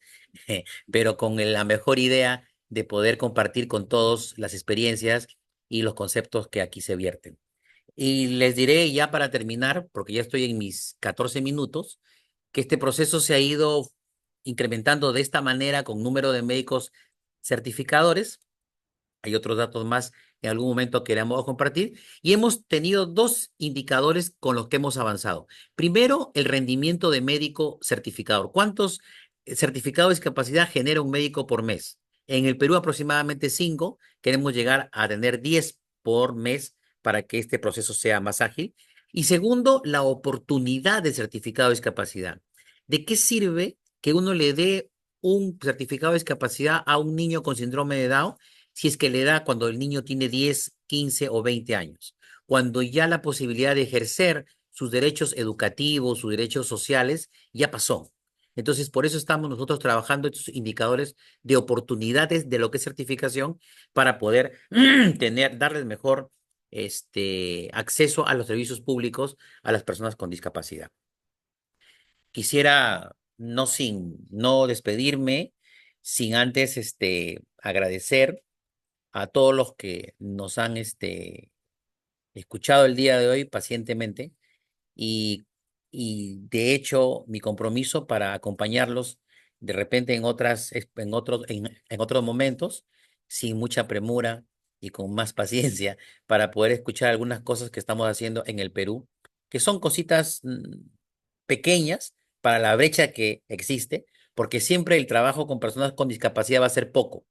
pero con la mejor idea de poder compartir con todos las experiencias y los conceptos que aquí se vierten. Y les diré ya para terminar, porque ya estoy en mis 14 minutos, que este proceso se ha ido incrementando de esta manera con número de médicos certificadores. Hay otros datos más que en algún momento queremos compartir. Y hemos tenido dos indicadores con los que hemos avanzado. Primero, el rendimiento de médico certificador. ¿Cuántos certificados de discapacidad genera un médico por mes? En el Perú aproximadamente 5. Queremos llegar a tener 10 por mes para que este proceso sea más ágil. Y segundo, la oportunidad de certificado de discapacidad. ¿De qué sirve que uno le dé un certificado de discapacidad a un niño con síndrome de Down si es que le da cuando el niño tiene 10, 15 o 20 años? Cuando ya la posibilidad de ejercer sus derechos educativos, sus derechos sociales, ya pasó. Entonces, por eso estamos nosotros trabajando estos indicadores de oportunidades de lo que es certificación para poder darles mejor acceso a los servicios públicos a las personas con discapacidad. Quisiera no despedirme sin antes agradecer a todos los que nos han escuchado el día de hoy pacientemente y, y de hecho mi compromiso para acompañarlos de repente en otros momentos sin mucha premura y con más paciencia para poder escuchar algunas cosas que estamos haciendo en el Perú, que son cositas pequeñas para la brecha que existe, porque siempre el trabajo con personas con discapacidad va a ser poco,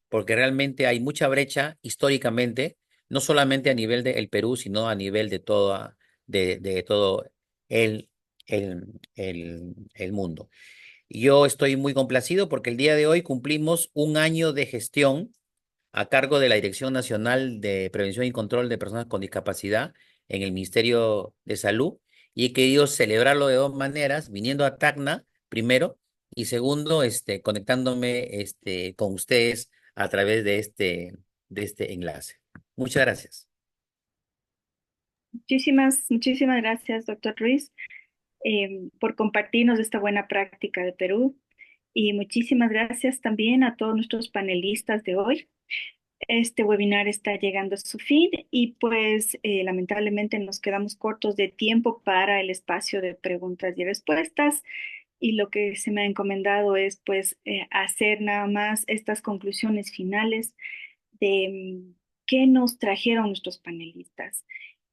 porque realmente hay mucha brecha históricamente, no solamente a nivel del Perú, sino a nivel de todo el, el mundo. Yo estoy muy complacido porque el día de hoy cumplimos un año de gestión a cargo de la Dirección Nacional de Prevención y Control de Personas con Discapacidad en el Ministerio de Salud y he querido celebrarlo de dos maneras, viniendo a Tacna primero y segundo, conectándome con ustedes a través de este enlace. Muchas gracias. Muchísimas gracias, doctor Ruiz, por compartirnos esta buena práctica de Perú. Y muchísimas gracias también a todos nuestros panelistas de hoy. Este webinar está llegando a su fin y pues lamentablemente nos quedamos cortos de tiempo para el espacio de preguntas y respuestas y lo que se me ha encomendado es pues hacer nada más estas conclusiones finales de qué nos trajeron nuestros panelistas.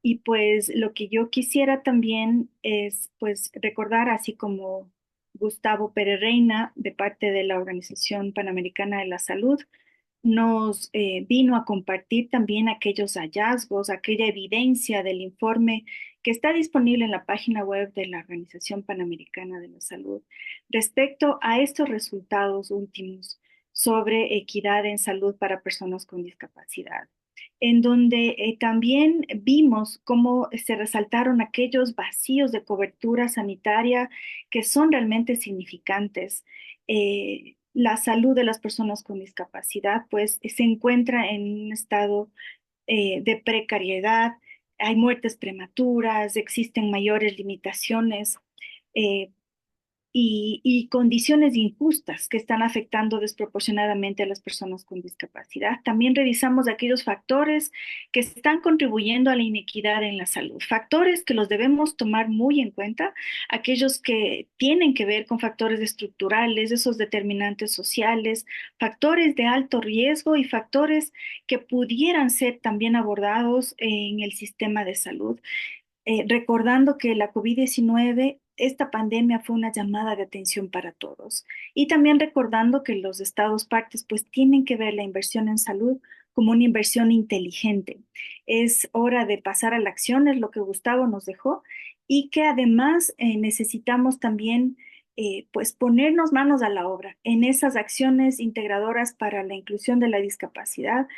Y pues lo que yo quisiera también es pues recordar, así como Gustavo Pérez Reina, de parte de la Organización Panamericana de la Salud, nos vino a compartir también aquellos hallazgos, aquella evidencia del informe que está disponible en la página web de la Organización Panamericana de la Salud respecto a estos resultados últimos sobre equidad en salud para personas con discapacidad, en donde también vimos cómo se resaltaron aquellos vacíos de cobertura sanitaria que son realmente significantes. La salud de las personas con discapacidad, pues, se encuentra en un estado de precariedad, hay muertes prematuras, existen mayores limitaciones. eh, y condiciones injustas que están afectando desproporcionadamente a las personas con discapacidad. También revisamos aquellos factores que están contribuyendo a la inequidad en la salud, factores que los debemos tomar muy en cuenta, aquellos que tienen que ver con factores estructurales, esos determinantes sociales, factores de alto riesgo y factores que pudieran ser también abordados en el sistema de salud, recordando que la COVID-19, esta pandemia fue una llamada de atención para todos. Y también recordando que los estados partes pues tienen que ver la inversión en salud como una inversión inteligente. Es hora de pasar a la acción, es lo que Gustavo nos dejó, y que además necesitamos también pues ponernos manos a la obra en esas acciones integradoras para la inclusión de la discapacidad,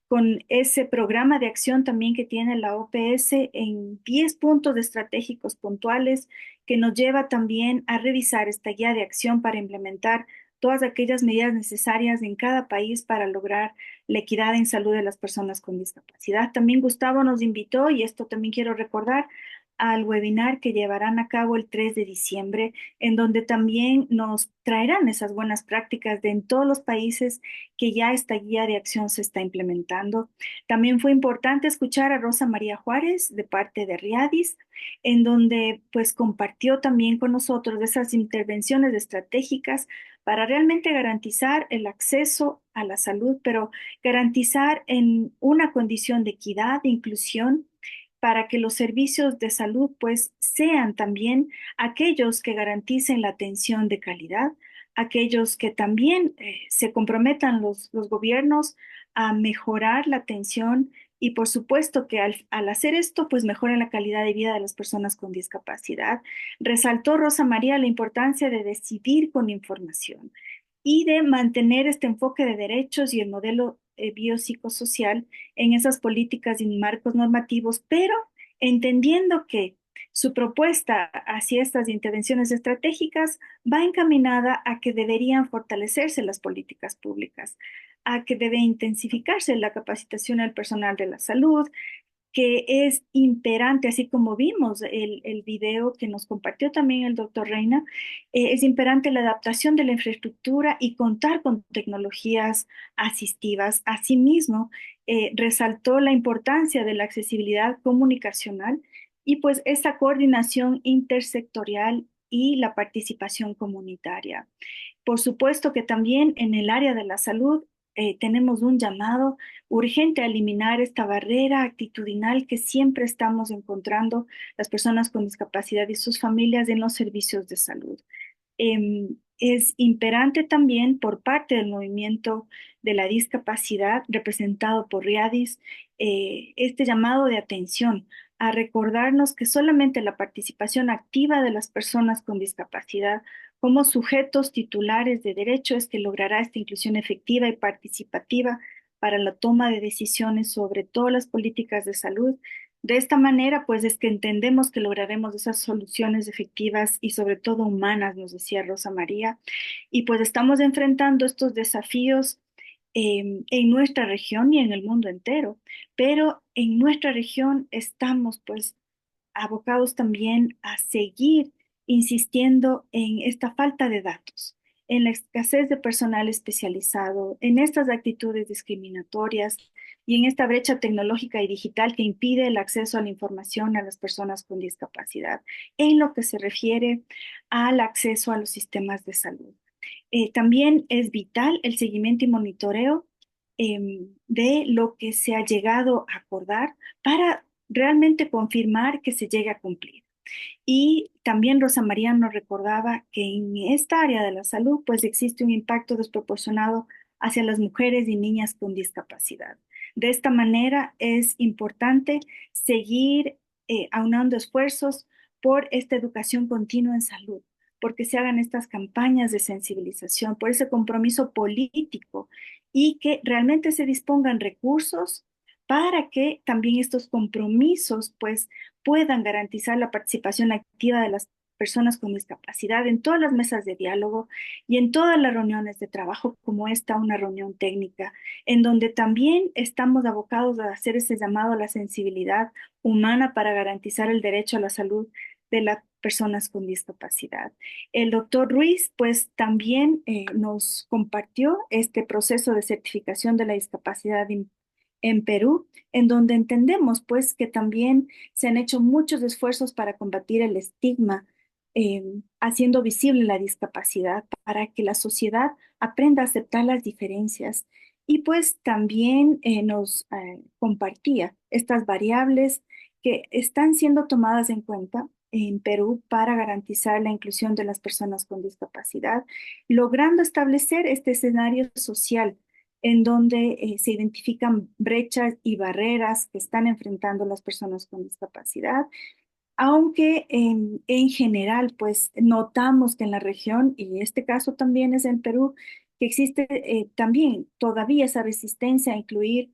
con ese programa de acción también que tiene la OPS en 10 puntos estratégicos puntuales que nos lleva también a revisar esta guía de acción para implementar todas aquellas medidas necesarias en cada país para lograr la equidad en salud de las personas con discapacidad. También Gustavo nos invitó, y esto también quiero recordar, al webinar que llevarán a cabo el 3 de diciembre, en donde también nos traerán esas buenas prácticas de en todos los países que ya esta guía de acción se está implementando. También fue importante escuchar a Rosa María Juárez de parte de Riadis, en donde pues compartió también con nosotros esas intervenciones estratégicas para realmente garantizar el acceso a la salud, pero garantizar en una condición de equidad, de inclusión, para que los servicios de salud pues sean también aquellos que garanticen la atención de calidad, aquellos que también se comprometan los gobiernos a mejorar la atención y por supuesto que al hacer esto pues mejoren la calidad de vida de las personas con discapacidad. Resaltó Rosa María la importancia de decidir con información y de mantener este enfoque de derechos y el modelo biopsicosocial en esas políticas y marcos normativos, pero entendiendo que su propuesta hacia estas intervenciones estratégicas va encaminada a que deberían fortalecerse las políticas públicas, a que debe intensificarse la capacitación del personal de la salud, que es imperante, así como vimos el video que nos compartió también el doctor Reina, es imperante la adaptación de la infraestructura y contar con tecnologías asistivas. Asimismo, resaltó la importancia de la accesibilidad comunicacional y pues esta coordinación intersectorial y la participación comunitaria. Por supuesto que también en el área de la salud tenemos un llamado urgente a eliminar esta barrera actitudinal que siempre estamos encontrando las personas con discapacidad y sus familias en los servicios de salud. Es imperante también por parte del movimiento de la discapacidad representado por Riadis este llamado de atención a recordarnos que solamente la participación activa de las personas con discapacidad como sujetos titulares de derecho es que logrará esta inclusión efectiva y participativa para la toma de decisiones sobre todas las políticas de salud. De esta manera, pues es que entendemos que lograremos esas soluciones efectivas y sobre todo humanas, nos decía Rosa María, y pues estamos enfrentando estos desafíos en nuestra región y en el mundo entero, pero en nuestra región estamos pues abocados también a seguir insistiendo en esta falta de datos, en la escasez de personal especializado, en estas actitudes discriminatorias y en esta brecha tecnológica y digital que impide el acceso a la información a las personas con discapacidad, en lo que se refiere al acceso a los sistemas de salud. También es vital el seguimiento y monitoreo de lo que se ha llegado a acordar para realmente confirmar que se llegue a cumplir. Y también Rosa María nos recordaba que en esta área de la salud pues existe un impacto desproporcionado hacia las mujeres y niñas con discapacidad. De esta manera es importante seguir aunando esfuerzos por esta educación continua en salud, porque se hagan estas campañas de sensibilización, por ese compromiso político y que realmente se dispongan recursos para que también estos compromisos pues puedan garantizar la participación activa de las personas con discapacidad en todas las mesas de diálogo y en todas las reuniones de trabajo, como esta, una reunión técnica, en donde también estamos abocados a hacer ese llamado a la sensibilidad humana para garantizar el derecho a la salud de las personas con discapacidad. El doctor Ruiz, pues también nos compartió este proceso de certificación de la discapacidad en Perú, en donde entendemos pues que también se han hecho muchos esfuerzos para combatir el estigma, haciendo visible la discapacidad para que la sociedad aprenda a aceptar las diferencias. Y pues también nos compartía estas variables que están siendo tomadas en cuenta en Perú para garantizar la inclusión de las personas con discapacidad, logrando establecer este escenario social en donde se identifican brechas y barreras que están enfrentando las personas con discapacidad, aunque en general, pues notamos que en la región, y este caso también es en Perú, que existe también todavía esa resistencia a incluir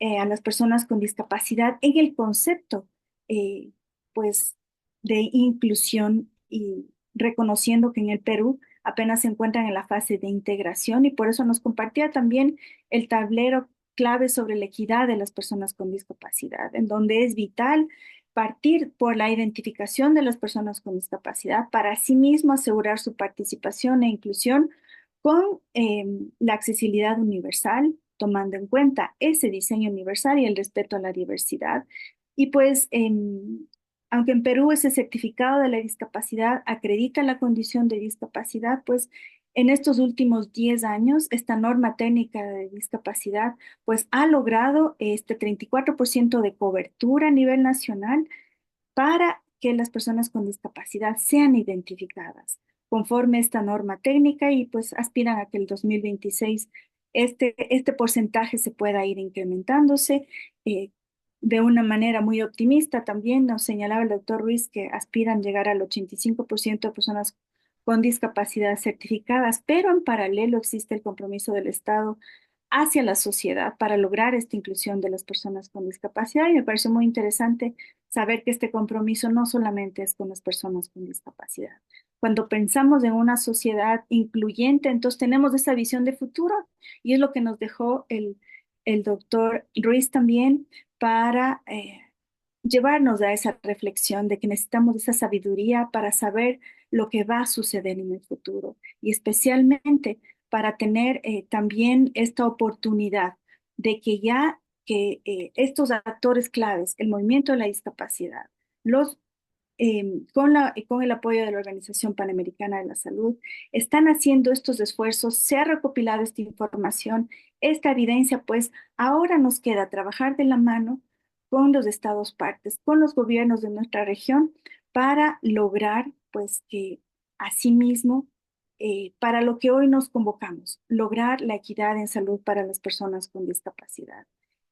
a las personas con discapacidad en el concepto, eh, pues, de inclusión y reconociendo que en el Perú apenas se encuentran en la fase de integración y por eso nos compartía también el tablero clave sobre la equidad de las personas con discapacidad, en donde es vital partir por la identificación de las personas con discapacidad para asimismo asegurar su participación e inclusión con la accesibilidad universal, tomando en cuenta ese diseño universal y el respeto a la diversidad. Y pues, aunque en Perú ese certificado de la discapacidad acredita la condición de discapacidad, pues en estos últimos 10 años, esta norma técnica de discapacidad pues ha logrado este 34% de cobertura a nivel nacional para que las personas con discapacidad sean identificadas conforme esta norma técnica y pues aspiran a que el 2026 este porcentaje se pueda ir incrementándose eh, de una manera muy optimista. También nos señalaba el doctor Ruiz que aspiran llegar al 85% de personas con discapacidad certificadas, pero en paralelo existe el compromiso del Estado hacia la sociedad para lograr esta inclusión de las personas con discapacidad y me parece muy interesante saber que este compromiso no solamente es con las personas con discapacidad. Cuando pensamos en una sociedad incluyente, entonces tenemos esa visión de futuro y es lo que nos dejó el doctor Ruiz también para llevarnos a esa reflexión de que necesitamos esa sabiduría para saber lo que va a suceder en el futuro y especialmente para tener también esta oportunidad de que ya que estos actores claves, el movimiento de la discapacidad, los con el apoyo de la Organización Panamericana de la Salud, están haciendo estos esfuerzos, se ha recopilado esta información, esta evidencia, pues ahora nos queda trabajar de la mano con los estados partes, con los gobiernos de nuestra región, para lograr, pues, que asimismo, para lo que hoy nos convocamos, lograr la equidad en salud para las personas con discapacidad.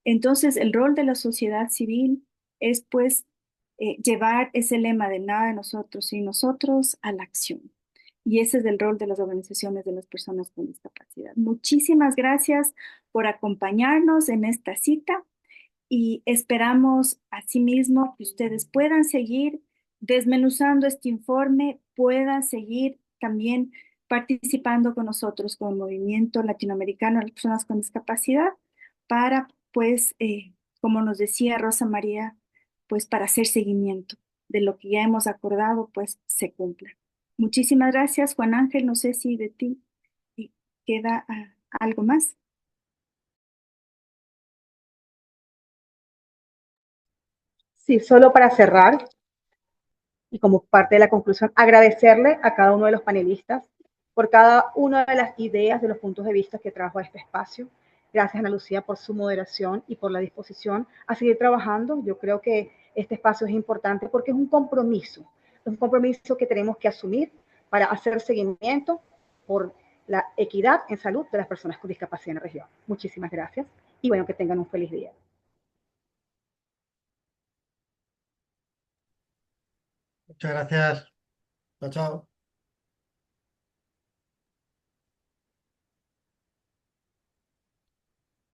Entonces, el rol de la sociedad civil es, pues, llevar ese lema de nada de nosotros y nosotros a la acción. Y ese es el rol de las organizaciones de las personas con discapacidad. Muchísimas gracias por acompañarnos en esta cita y esperamos asimismo que ustedes puedan seguir desmenuzando este informe, puedan seguir también participando con nosotros con el Movimiento Latinoamericano de las Personas con Discapacidad para, pues, como nos decía Rosa María, pues para hacer seguimiento de lo que ya hemos acordado, pues se cumpla. Muchísimas gracias, Juan Ángel. No sé si de ti queda algo más. Sí, solo para cerrar y como parte de la conclusión, agradecerle a cada uno de los panelistas por cada una de las ideas, de los puntos de vista que trajo a este espacio. Gracias, Ana Lucía, por su moderación y por la disposición a seguir trabajando. Yo creo que este espacio es importante porque es un compromiso que tenemos que asumir para hacer seguimiento por la equidad en salud de las personas con discapacidad en la región. Muchísimas gracias y bueno, que tengan un feliz día. Muchas gracias. Chao, chao.